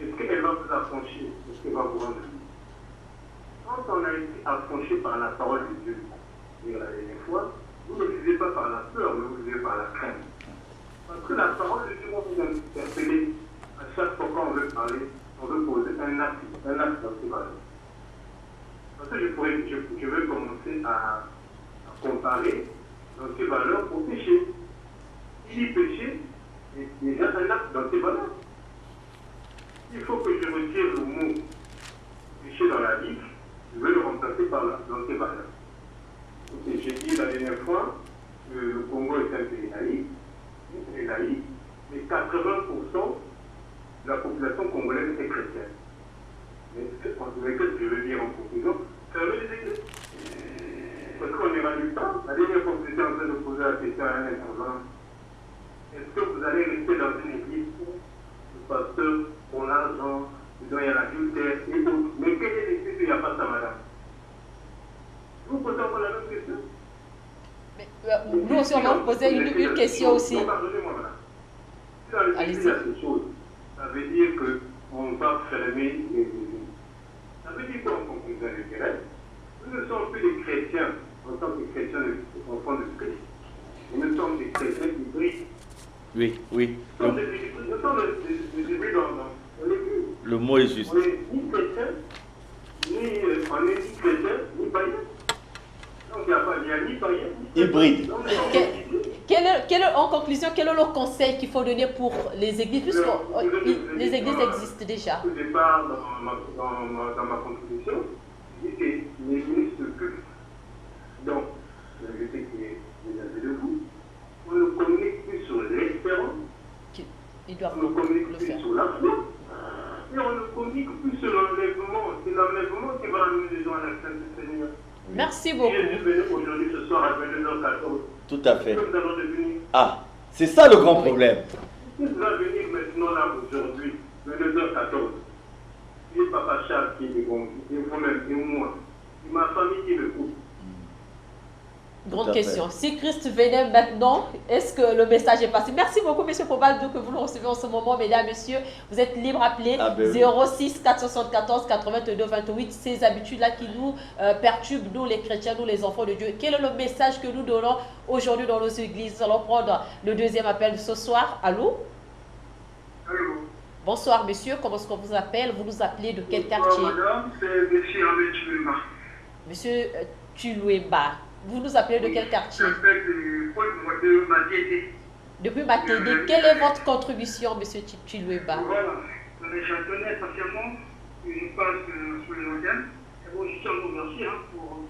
Est-ce qu'elle va vous affranchir? Est-ce qu'elle va vous rendre libre? Quand on a été affranchi par la parole de Dieu, la dernière fois, vous ne vivez pas par la peur, mais vous vivez par la crainte. Parce que la parole de Dieu va vous interpeller à chaque fois qu'on veut parler, on veut poser un acte dans ces valeurs. Parce que je vais commencer à comparer dans ces valeurs au péché. Il dit péché, et déjà un acte dans ces valeurs. Il faut que je retire le mot péché dans la Bible, je vais le remplacer par là, dans ces valeurs. Okay, j'ai dit la dernière fois que le Congo est un pays laïque, mais 80% de la population congolaise est chrétienne. Mais je veux dire en conclusion, fermez les églises. Parce qu'on est rendu temps, la dernière fois que j'étais en train de poser la question à un intervenant, est-ce que vous allez rester dans une église où le pasteur prend l'argent, il y a l'adultère et autres? Mais quelle est l'église où il n'y a pas ça, madame? Vous posez encore la même question? Mais, nous aussi, on va vous poser une question aussi. Non, pardonnez-moi, madame. Si dans l'église, il y a ces choses, ça veut dire qu'on va fermer les églises. Ça veut dire quoi en conclusion, je dirais? Nous ne sommes plus des chrétiens en tant que chrétiens enfants de Christ. Nous sommes des chrétiens hybrides. Oui, oui. Nous sommes des hybrides dans l'église. Le mot est juste. On n'est ni chrétien, on est ni chrétien, ni païen. Donc il n'y a ni païen, ni Hybride. En conclusion, quel est le conseil qu'il faut donner pour les églises? Puisque les églises existent déjà. Au départ, dans ma contribution, je dis que l'église se culte. Donc, je sais qu'il y a de vous. On ne communique plus sur l'espérance. Ils doivent on ne communique le plus faire. sur la foi. Et on ne communique plus sur l'enlèvement. C'est l'enlèvement qui va amener les gens à la crainte du Seigneur. Merci beaucoup. Jésus venait aujourd'hui, ce soir, à 22h14. Tout à fait. Nous allons devenir. Ah, c'est ça le grand problème. Qu'est-ce qui va venir maintenant là aujourd'hui, 22h14? C'est Papa Charles qui est devant vous, et vous-même, et moi, et ma famille qui me coupe. Grande question. Si Christ venait maintenant, est-ce que le message est passé? Merci beaucoup, M. Pobal, que vous le recevez en ce moment, mesdames, messieurs. Vous êtes libre à appeler 06 474 82 28. Ces habitudes-là qui nous perturbent, nous les chrétiens, nous les enfants de Dieu. Quel est le message que nous donnons aujourd'hui dans nos églises? Nous allons prendre le deuxième appel de ce soir. Allô? Allô? Bonsoir, monsieur. Comment est-ce qu'on vous appelle? Vous nous appelez de quel quartier? Madame, c'est M. Ahmed Tulouemba. Monsieur Tulouemba. Vous nous appelez de quel quartier? De Matédé. Depuis Matédé. Quelle est votre contribution, monsieur Tulouemba? Voilà. J'attendais impatiemment que je passe sur les antennes. D'abord, je tiens à vous remercier pour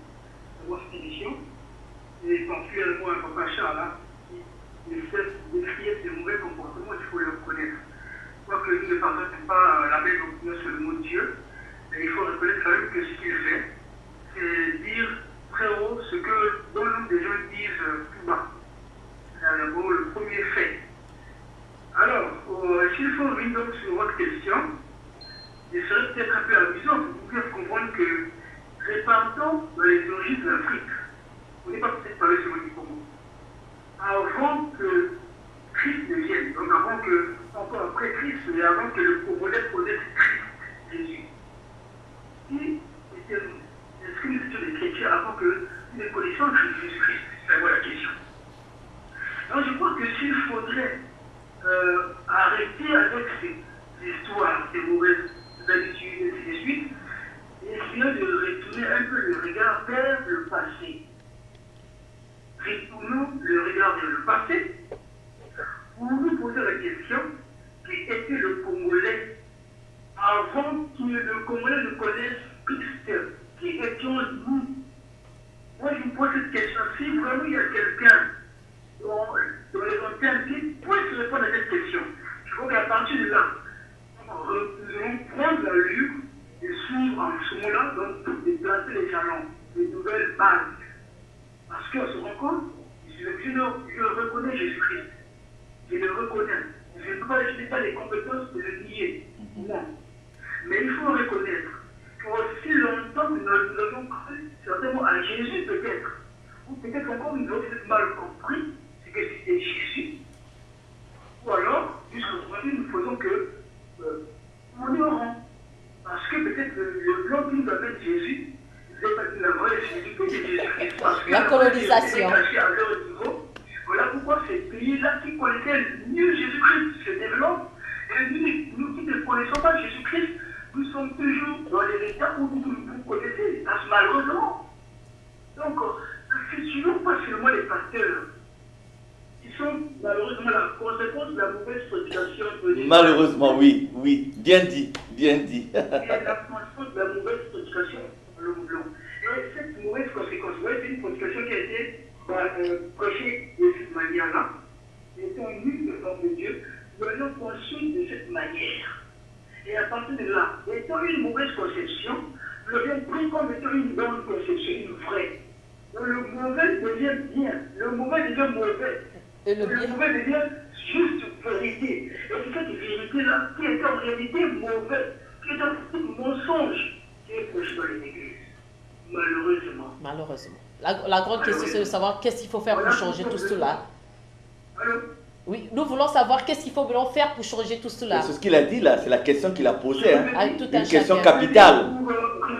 avoir cette émission. Et particulièrement à Papa Charles, qui essaie de décrire ces mauvais comportements, il faut le reconnaître. Quoique nous ne partageons pas la même opinion sur le mot de Dieu, mais il faut reconnaître quand même que ce qu'il fait, c'est dire très haut ce que bon nombre de gens disent tout bas. C'est d'abord le premier fait. Alors, s'il faut revenir donc sur votre question, il serait peut-être un peu amusant pour vous faire comprendre que répartons dans les origines de l'Afrique. On n'est pas peut-être parlé sur le Congo. Avant que Christ ne vienne, donc avant que, encore après Christ, mais avant que le Congolais connaisse Christ, Jésus, qui était inscrit sur les chrétiens avant que nous ne connaissions Jésus-Christ? C'est voilà la question. Alors je crois que s'il faudrait arrêter avec ces histoires, ces mauvaises habitudes, et ainsi de suite, essayer de retourner un peu le regard vers le passé. Retournons le regard vers le passé pour nous poser la question qui était le Congolais avant que le Congolais ne connaisse Christ. Qui étions-nous? Moi, je me pose cette question. Si vraiment il y a quelqu'un dans les antennes qui peut se répondre à cette question, je crois qu'à partir de là, nous allons prendre la lutte et suivre en ce moment-là, donc, de placer les jalons, les nouvelles bases. Parce qu'on se rend compte, je reconnais Jésus-Christ. Je le reconnais. Je n'ai pas les compétences de le nier. Non. Mais il faut reconnaître qu'aussi longtemps que nous avons cru certainement à Jésus peut-être. Ou peut-être encore nous avons peut-être mal compris ce que c'était Jésus. Ou alors, jusqu'aujourd'hui, nous faisons que on est au rang. Parce que peut-être le blanc qui nous appelle Jésus, c'est pas la vraie Jésus, que c'est Jésus-Christ. Parce que la colonisation. à leur niveau. Voilà pourquoi ces pays-là qui connaissaient mieux Jésus-Christ se développent. Et nous qui ne connaissons pas Jésus-Christ, nous sommes toujours dans les états où vous connaissez, malheureusement. Donc, ce ne sont pas seulement les pasteurs qui sont malheureusement la conséquence de la mauvaise prédication. Malheureusement, oui, oui, bien dit, bien dit. Et la conséquence de la mauvaise prédication dans le blanc. Et cette mauvaise conséquence, c'est une prédication qui a été prêchée de cette manière-là. Étant nus devant Dieu, nous allons construire de cette manière. Et à partir de là, étant une mauvaise conception, nous devons pris comme étant une bonne conception, une vraie. Donc le mauvais devient bien, le mauvais devient mauvais. Et le mauvais devient juste vérité. Et c'est cette vérité-là qui est en réalité mauvaise, qui est un mensonge, qui est prêché dans les églises. Malheureusement. Malheureusement. La grande question, c'est de savoir qu'est-ce qu'il faut faire pour changer tout cela. Allô? Oui, nous voulons savoir qu'est-ce qu'il faut maintenant faire pour changer tout cela. C'est ce qu'il a dit là, c'est la question qu'il a posée. Hein. Avec tout Une un question chacun. capitale.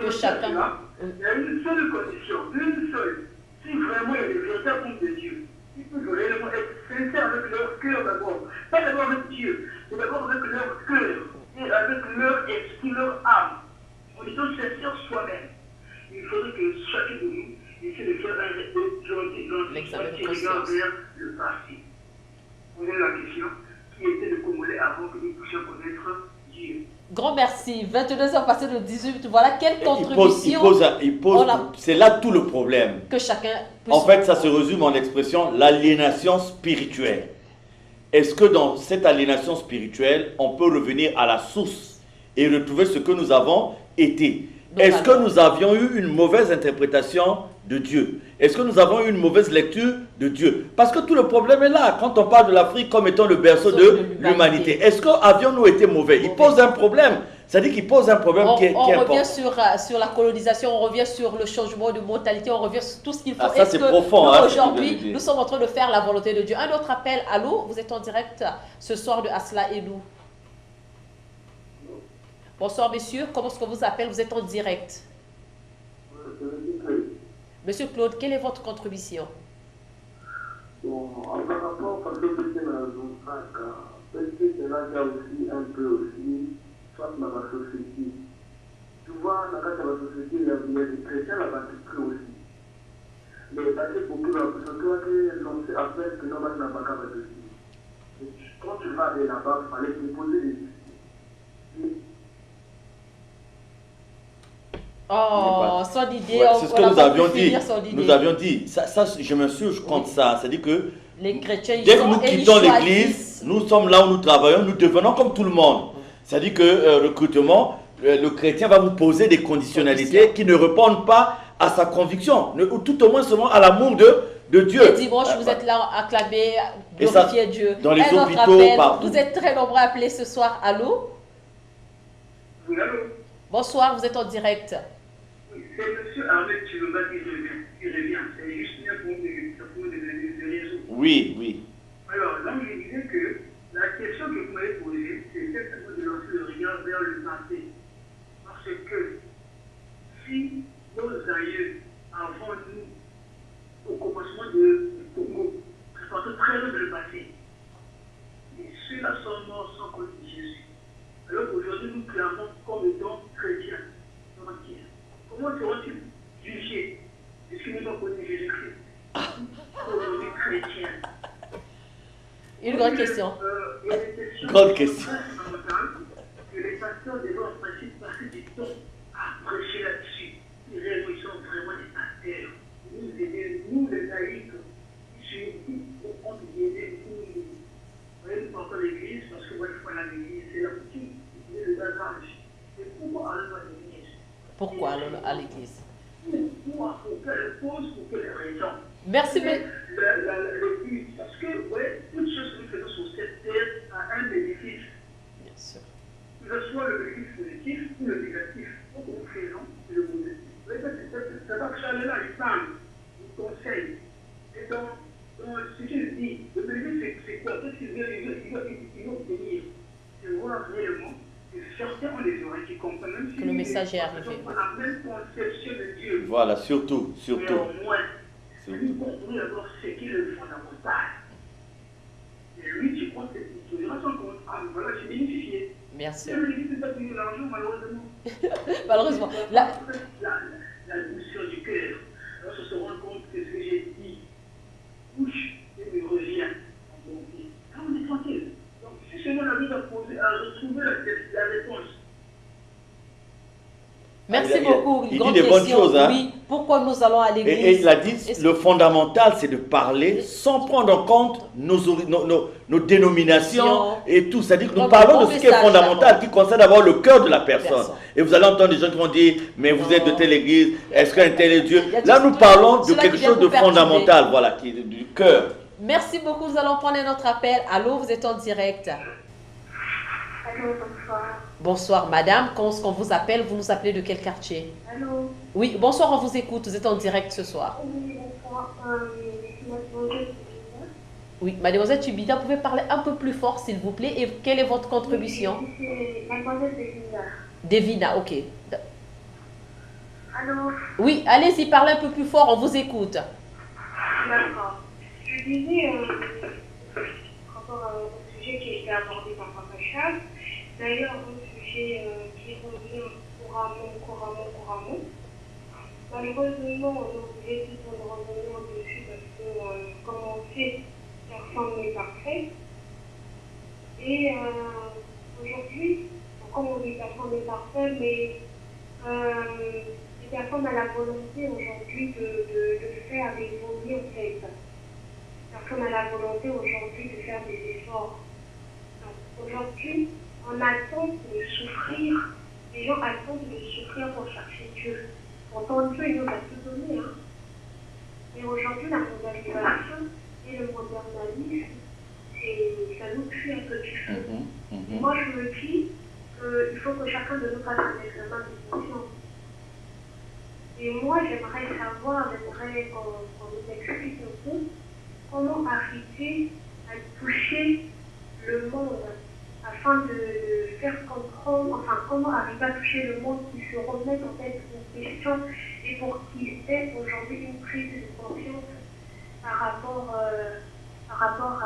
De chacun. Il y a une seule condition, une seule. Si vraiment il y a des véritables hommes de Dieu, ils peuvent réellement être sincères avec leur cœur d'abord. Pas d'abord avec Dieu, mais d'abord avec leur cœur et avec leur esprit, leur âme. En étant sincères soi-même. Il faudrait que chacun de nous essaie de faire L'examen de qui regarde vers le passé. Posez la question, qui était le Congolais avant que nous puissions connaître Dieu? Grand merci. 22 ans passés de 18. Voilà quelle contribution c'est là tout le problème. que chacun puisse. En fait, ça se résume en l'expression l'aliénation spirituelle. Est-ce que dans cette aliénation spirituelle, on peut revenir à la source et retrouver ce que nous avons été? Est-ce que nous avions eu une mauvaise interprétation de Dieu? Est-ce que nous avons eu une mauvaise lecture de Dieu? Parce que tout le problème est là. Quand on parle de l'Afrique comme étant le berceau de l'humanité, est-ce qu'avions-nous été mauvais? Il pose un problème. C'est-à-dire qu'il pose un problème qui est important. On revient sur la colonisation, on revient sur le changement de mentalité, on revient sur tout ce qu'il faut. Ça, c'est profond. Aujourd'hui, nous sommes en train de faire la volonté de Dieu. Un autre appel. Allô, vous êtes en direct ce soir de Asla Elou. Bonsoir, messieurs. Comment est-ce qu'on vous appelle? Vous êtes en direct. Monsieur Claude, quelle est votre contribution? Bon, par rapport, parce que c'est dans peut-être que c'est là qu'il y a aussi un peu aussi, soit dans la société. Tu vois, dans la société, il y a des chrétiens là-bas qui crient aussi. Mais parce que beaucoup de personnes qui l'on se appelle que normalement n'a pas qu'à aussi. Quand tu vas aller là-bas, il fallait te poser des questions. Oh, son idée, c'est ce que nous avions dit. Nous avions dit, ça je me suis contre ça. C'est-à-dire que les chrétiens, dès que nous quittons l'église, nous sommes là où nous travaillons, nous devenons comme tout le monde. C'est-à-dire que recrutement, le chrétien va vous poser des conditionnalités qui ne répondent pas à sa conviction, ou tout au moins seulement à l'amour de Dieu. Le dimanche, vous êtes là à acclamer, glorifier Dieu. Dans les hôpitaux, partout. Vous êtes très nombreux à appeler ce soir. Allô? Oui, allô? Bonsoir, vous êtes en direct. C'est M. Ahmed Chilomba qui revient. C'est juste bien pour nous de réseau. Oui, oui. Alors, donc je disais que la question que vous m'avez posée, c'est certainement de lancer le regard vers le passé. Parce que si nos aïeux, avant nous, au commencement du Congo, transportaient très loin le passé, et ceux-là sont morts sans connaître Jésus. Alors qu'aujourd'hui, nous clamons comme étant chrétiens. Comment seront-ils jugés puisque nous avons connu Jésus-Christ? Aujourd'hui, chrétiens. Une grande question. Il y a des questions grande question. Que les pasteurs devaient en principe passer du temps à prêcher là-dessus. Ils sont vraiment des pasteurs. Nous les laïcs, on peut aider beaucoup. Vous voyez, nous partons à l'église parce que moi, il faut aller à l'église. C'est la routine, c'est le bagage. Et pourquoi allons à l'église? Pourquoi allons à l'église? Pourquoi? Pour quelle cause? Pour quelle raison? Merci, mais... Le but, parce que, ouais, toute chose que nous faisons sur cette terre a un bénéfice. Bien sûr. Que ce soit le bénéfice positif ou le négatif. Donc, nous faisons le mauvais. Ça va changer conseils. Et donc, ce qu'il dit, le bénéfice, c'est quoi? Qu'est-ce qu'il veut obtenir? C'est voir réellement que certains ont des oreilles qui comprennent, même si Que le message est arrivé. ils ont la même conception de Dieu. Voilà, surtout. Mais au moins, lui comprend d'abord ce qui est le fondamental. Et lui, tu crois que tu diras son compte. Ah, voilà, j'ai bénéficié. Merci. Le bénéfice, c'est pas payer l'argent, malheureusement. Malheureusement. La douceur du cœur. Alors, on se rend compte que ce que j'ai dit touche et me revient en bon pied. Ah, on est tranquille. Donc, si seulement la vie va poser à retrouver la réponse. Merci beaucoup. Il dit des bonnes choses. Hein? Oui, pourquoi nous allons à l'église? Et il a dit, le fondamental, c'est de parler sans prendre en compte nos dénominations et tout. C'est-à-dire que nous parlons de ce qui est fondamental, qui concerne d'abord le cœur de la personne. Et vous allez entendre des gens qui vont dire, mais vous êtes de telle église, est-ce qu'un tel est Dieu? Là, nous parlons de quelque chose de fondamental, voilà, qui est du cœur. Merci beaucoup. Nous allons prendre notre appel. Allô, vous êtes en direct. Allô, bonsoir. Bonsoir, madame. Quand on vous appelle, vous nous appelez de quel quartier? Allô. Oui, bonsoir, on vous écoute. Vous êtes en direct ce soir. Oui, bonsoir. Mademoiselle Tubida. Oui, mademoiselle Tubida, vous pouvez parler un peu plus fort, s'il vous plaît. Et quelle est votre contribution? C'est Mademoiselle Devina. Devina, ok. Allô. Oui, allez-y, parlez un peu plus fort, on vous écoute. D'accord. Je disais, par rapport au sujet qui a été abordé par Papa Charles, d'ailleurs, un sujet qui revient couramment. Malheureusement, on voulait tout en revenir dessus parce que, comme on sait, personne n'est parfait. Et aujourd'hui, comme on dit, personne n'est parfait, mais les personnes ont la volonté aujourd'hui de faire évoluer en fait. Personne a la volonté aujourd'hui de faire des efforts. Donc, aujourd'hui, on attend de souffrir, les gens attendent de souffrir pour chercher Dieu. Pourtant, Dieu, il nous a tout donné. Hein. Mais aujourd'hui, la mondialisation et le modernisme, ça nous tue un peu du feu. Moi, je me dis qu'il faut que chacun de nous fasse un examen de conscience. Et moi, j'aimerais savoir, qu'on nous explique un peu comment arriver à toucher le monde afin de faire comprendre, enfin, comment arriver à toucher le monde qui se remette en fait en question et pour qu'il ait aujourd'hui une prise de conscience par rapport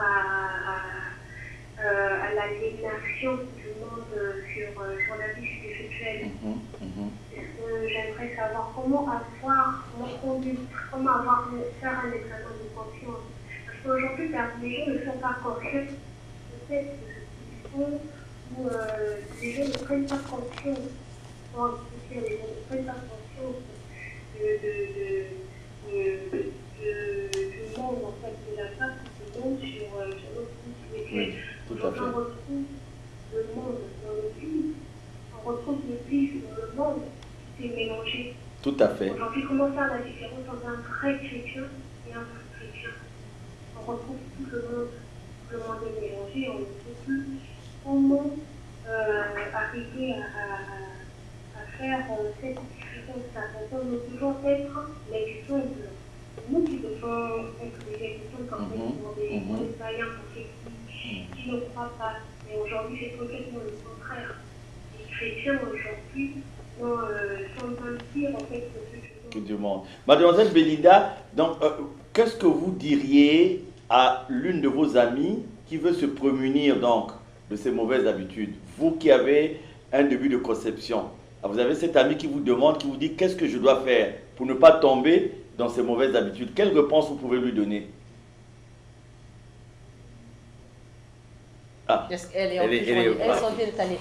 à l'aliénation du monde sur la vie spirituelle. J'aimerais savoir comment faire un examen de conscience. Parce qu'aujourd'hui, les gens ne sont pas conscients peut-être de ce qu'ils font, ou les gens ne prennent pas conscience. Les gens ne prennent pas conscience du monde, en fait, de la face du monde sur notre vie spirituelle. Oui, tout à fait. On retrouve le monde dans le vide, on retrouve le vide dans le monde qui s'est mélangé. Tout à fait. Aujourd'hui, comment faire la différence entre un vrai chrétien et un faux chrétien? On retrouve tout le monde est mélangé, on ne sait plus comment arriver à faire cette différence-là. On doit toujours être l'exemple. Nous qui devons être des exemples comme pour des païens, pour ceux qui ne croient pas. Mais aujourd'hui, c'est complètement le contraire. Les chrétiens aujourd'hui sont un pire en fait que du monde. Mademoiselle Belinda, donc, qu'est-ce que vous diriez à l'une de vos amies qui veut se prémunir donc de ces mauvaises habitudes? Vous qui avez un début de conception, vous avez cette amie qui vous demande, qui vous dit qu'est-ce que je dois faire pour ne pas tomber dans ces mauvaises habitudes. Quelle réponse vous pouvez lui donner? Ah, elle est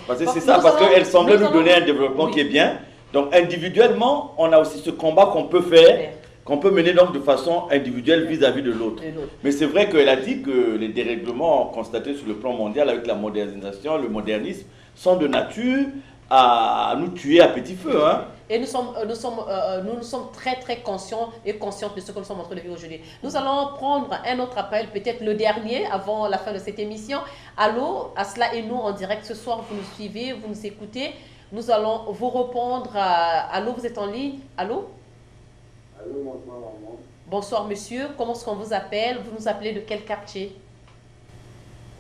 parce que c'est ça, parce qu'elle semblait nous donner un développement qui est bien. Donc individuellement, on a aussi ce combat qu'on peut faire, qu'on peut mener donc de façon individuelle vis-à-vis de l'autre. Mais c'est vrai qu'elle a dit que les dérèglements constatés sur le plan mondial avec la modernisation, le modernisme, sont de nature à nous tuer à petit feu. Hein. Et nous sommes très très conscients et conscientes de ce que nous sommes en train de vivre aujourd'hui. Nous allons prendre un autre appel, peut-être le dernier avant la fin de cette émission. Allô, Asla et nous en direct ce soir, vous nous suivez, vous nous écoutez. Nous allons vous répondre. Allô, vous êtes en ligne? Allô? Allô, bonsoir, maman. Bonsoir monsieur, comment est-ce qu'on vous appelle? Vous nous appelez de quel quartier?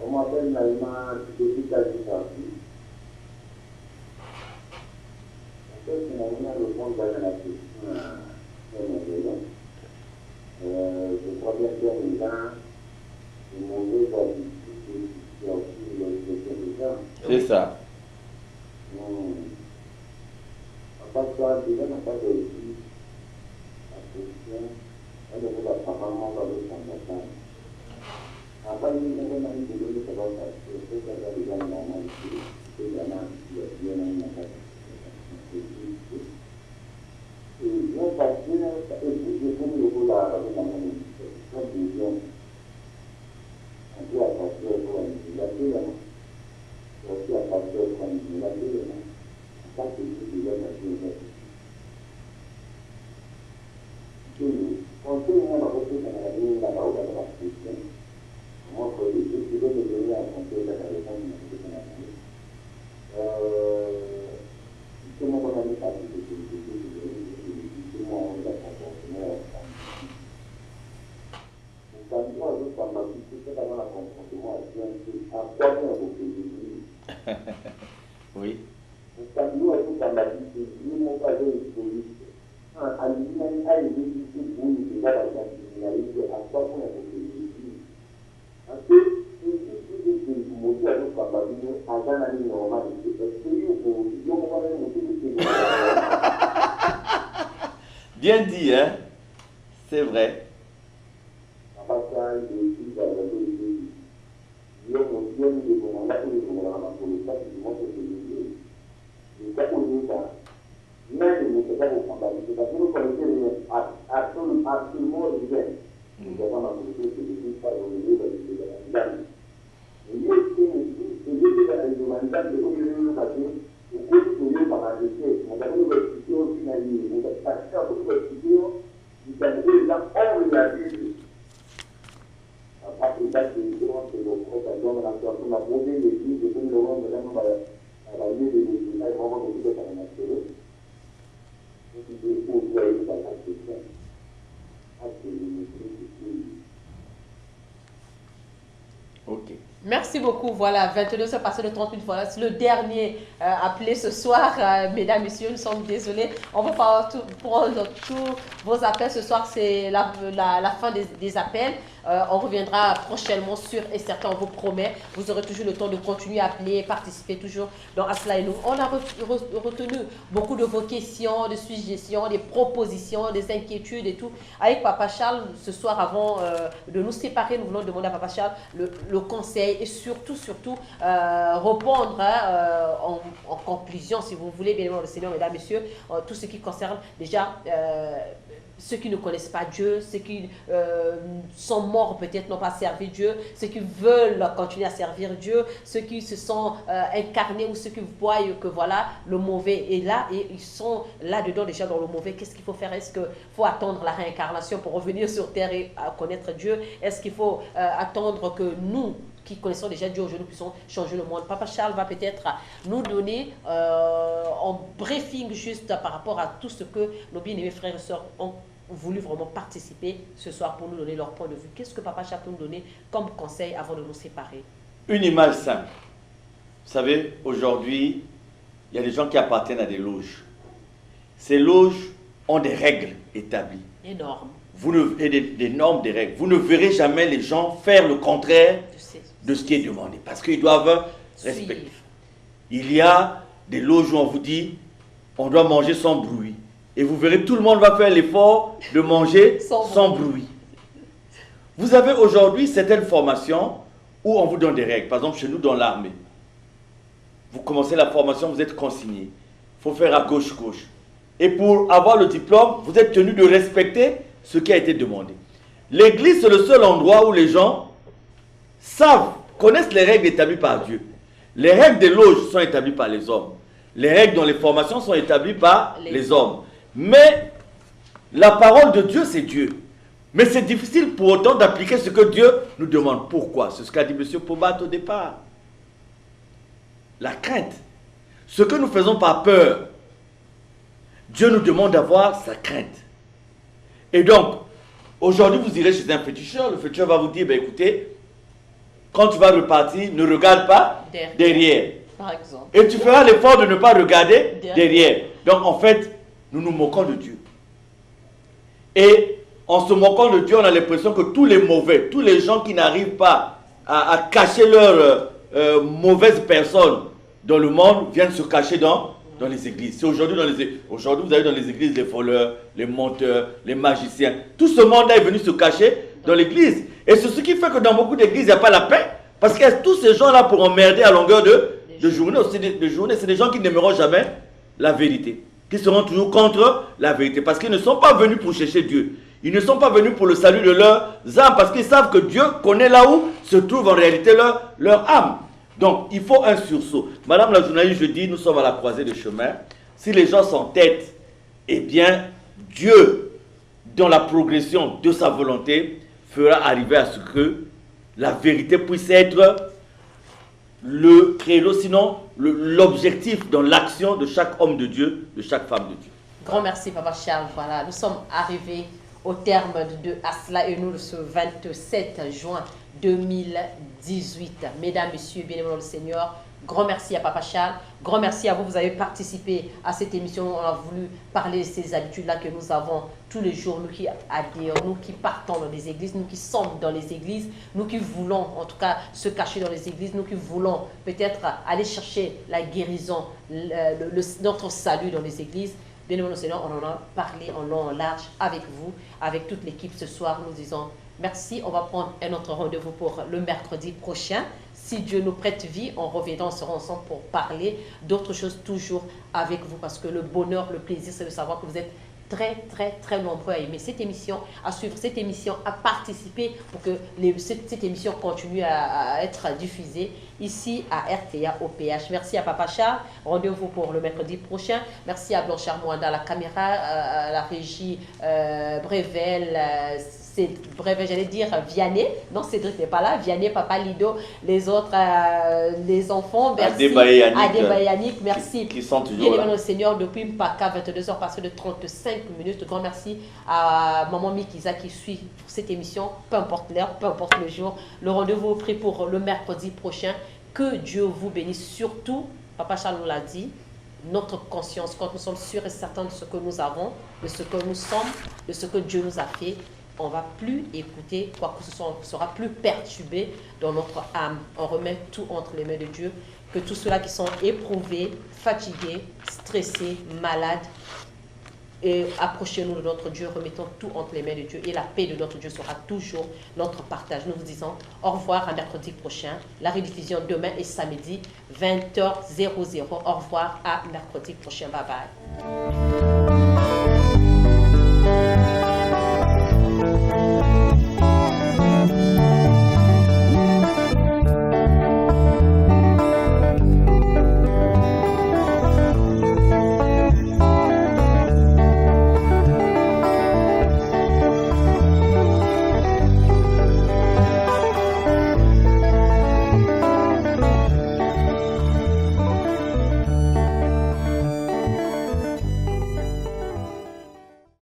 On m'appelle Naïma Titofi Kadikafi. En fait, Naïma répond à la question. Je crois bien que les gens, les mauvais habitudes, c'est aussi les gens. C'est ça. En fait, ça, déjà, n'a pas réussi la question. Elle ne veut pas vraiment parler de son enfant. Après, il y a un ami qui veut savoir ça. C'est ce qu'il y a des gens normaux ici. C'est des gens qui viennent à la et non, parce que, et puis, je connais le coup là, avec la même vision. On peut apporter pour un milliard, on peut apporter pour un milliard, ça c'est ce qui est la chose. On peut même apporter dans la vie, la parole de la Christian. Moi, je vais me donner à compter la réponse de la vie. Comment on a mis ça? Oui. Bien dit, hein? C'est vrai. Ok. Merci beaucoup. Voilà, 22 c'est passé de 30 minutes. Voilà, c'est le dernier appelé ce soir. Mesdames, messieurs, nous sommes désolés. On va pas prendre tous vos appels. Ce soir, c'est la fin des appels. On reviendra prochainement sur et certain, on vous promet. Vous aurez toujours le temps de continuer à appeler, participer toujours dans Asla et nous. On a retenu beaucoup de vos questions, de suggestions, des propositions, des inquiétudes et tout. Avec Papa Charles, ce soir, avant de nous séparer, nous voulons demander à Papa Charles le conseil et surtout répondre en conclusion, si vous voulez, bien évidemment, le Seigneur, mesdames, messieurs, tout ce qui concerne déjà ceux qui ne connaissent pas Dieu, ceux qui sont morts peut-être n'ont pas servi Dieu, ceux qui veulent continuer à servir Dieu, ceux qui se sont incarnés ou ceux qui voient que voilà, le mauvais est là et ils sont là-dedans déjà dans le mauvais. Qu'est-ce qu'il faut faire? Est-ce qu'il faut attendre la réincarnation pour revenir sur terre et connaître Dieu? Est-ce qu'il faut attendre que nous, qui connaissons déjà Dieu aujourd'hui, puissions changer le monde? Papa Charles va peut-être nous donner en briefing juste par rapport à tout ce que nos bien-aimés frères et sœurs ont voulu vraiment participer ce soir pour nous donner leur point de vue. Qu'est-ce que Papa Charles peut nous donner comme conseil avant de nous séparer? Une image simple. Vous savez, aujourd'hui, il y a des gens qui appartiennent à des loges. Ces loges ont des règles établies. Énorme. Et des normes, des règles. Vous ne verrez jamais les gens faire le contraire de ce qui est demandé. Parce qu'ils doivent respecter. Il y a des loges où on vous dit, on doit manger sans bruit. Et vous verrez, tout le monde va faire l'effort de manger sans bruit. Vous avez aujourd'hui certaines formations où on vous donne des règles. Par exemple, chez nous, dans l'armée. Vous commencez la formation, vous êtes consigné. Il faut faire à gauche-gauche. Et pour avoir le diplôme, vous êtes tenu de respecter ce qui a été demandé. L'église, c'est le seul endroit où les gens connaissent les règles établies par Dieu. Les règles des loges sont établies par les hommes. Les règles dans les formations sont établies par les hommes. Mais la parole de Dieu, c'est Dieu. Mais c'est difficile pour autant d'appliquer ce que Dieu nous demande. Pourquoi? C'est ce qu'a dit M. Pobat au départ. La crainte. Ce que nous faisons par peur, Dieu nous demande d'avoir sa crainte. Et donc, Aujourd'hui, vous irez chez un féticheur, le féticheur va vous dire, ben, écoutez, quand tu vas repartir, ne regarde pas derrière. Par exemple. Et tu feras l'effort de ne pas regarder derrière. Donc en fait, nous nous moquons de Dieu. Et en se moquant de Dieu, on a l'impression que tous les mauvais, tous les gens qui n'arrivent pas à cacher leurs mauvaises personnes dans le monde, viennent se cacher dans les églises. C'est aujourd'hui aujourd'hui, vous avez dans les églises les voleurs, les menteurs, les magiciens. Tout ce monde-là est venu se cacher dans l'église. Et c'est ce qui fait que dans beaucoup d'églises, il n'y a pas la paix. Parce que tous ces gens-là pour emmerder à longueur de journée. C'est des gens qui n'aimeront jamais la vérité. Qui seront toujours contre la vérité. Parce qu'ils ne sont pas venus pour chercher Dieu. Ils ne sont pas venus pour le salut de leurs âmes. Parce qu'ils savent que Dieu connaît là où se trouve en réalité leur âme. Donc, il faut un sursaut. Madame la journaliste, je dis, nous sommes à la croisée des chemins. Si les gens s'entêtent, eh bien, Dieu, dans la progression de sa volonté, fera arriver à ce que la vérité puisse être le credo, sinon l'objectif dans l'action de chaque homme de Dieu, de chaque femme de Dieu. Grand merci, Papa Charles. Voilà, nous sommes arrivés au terme de cela et nous, ce 27 juin 2018. Mesdames, Messieurs, bien-aimés dans le Seigneur, grand merci à Papa Charles. Grand merci à vous. Vous avez participé à cette émission. On a voulu parler de ces habitudes-là que nous avons tous les jours, nous qui adhérons, nous qui partons dans les églises, nous qui sommes dans les églises, nous qui voulons en tout cas se cacher dans les églises, nous qui voulons peut-être aller chercher la guérison, notre salut dans les églises. Bien aimé, Seigneur, on en a parlé en long, en large avec vous, avec toute l'équipe ce soir. Nous disons merci. On va prendre un autre rendez-vous pour le mercredi prochain. Si Dieu nous prête vie, on reviendra, on sera ensemble pour parler d'autres choses toujours avec vous. Parce que le bonheur, le plaisir, c'est de savoir que vous êtes très nombreux à aimer cette émission, à suivre cette émission, à participer pour que cette émission continue à être diffusée ici à RTA OPH. Merci à Papa Charles. Rendez-vous pour le mercredi prochain. Merci à Blanchard Mwanda à la caméra, à la régie Brevel. Bref, j'allais dire Vianney. Non, Cédric n'est pas là. Vianney, Papa Lido, les autres, les enfants. Merci. Adeba et Yannick, merci. Qui sont toujours là. Bien, le Seigneur, depuis Mpaka, 22h passé de 35 minutes. Grand merci à Maman Mikiza qui suit cette émission, peu importe l'heure, peu importe le jour. Le rendez-vous est pris pour le mercredi prochain. Que Dieu vous bénisse. Surtout, Papa Charles nous l'a dit, notre conscience, quand nous sommes sûrs et certains de ce que nous avons, de ce que nous sommes, de ce que Dieu nous a fait, on ne va plus écouter quoi que ce soit, on ne sera plus perturbé dans notre âme. On remet tout entre les mains de Dieu. Que tous ceux-là qui sont éprouvés, fatigués, stressés, malades, et approchez-nous de notre Dieu, remettons tout entre les mains de Dieu et la paix de notre Dieu sera toujours notre partage. Nous vous disons au revoir à mercredi prochain. La rediffusion demain et samedi 20h00. Au revoir à mercredi prochain. Bye bye.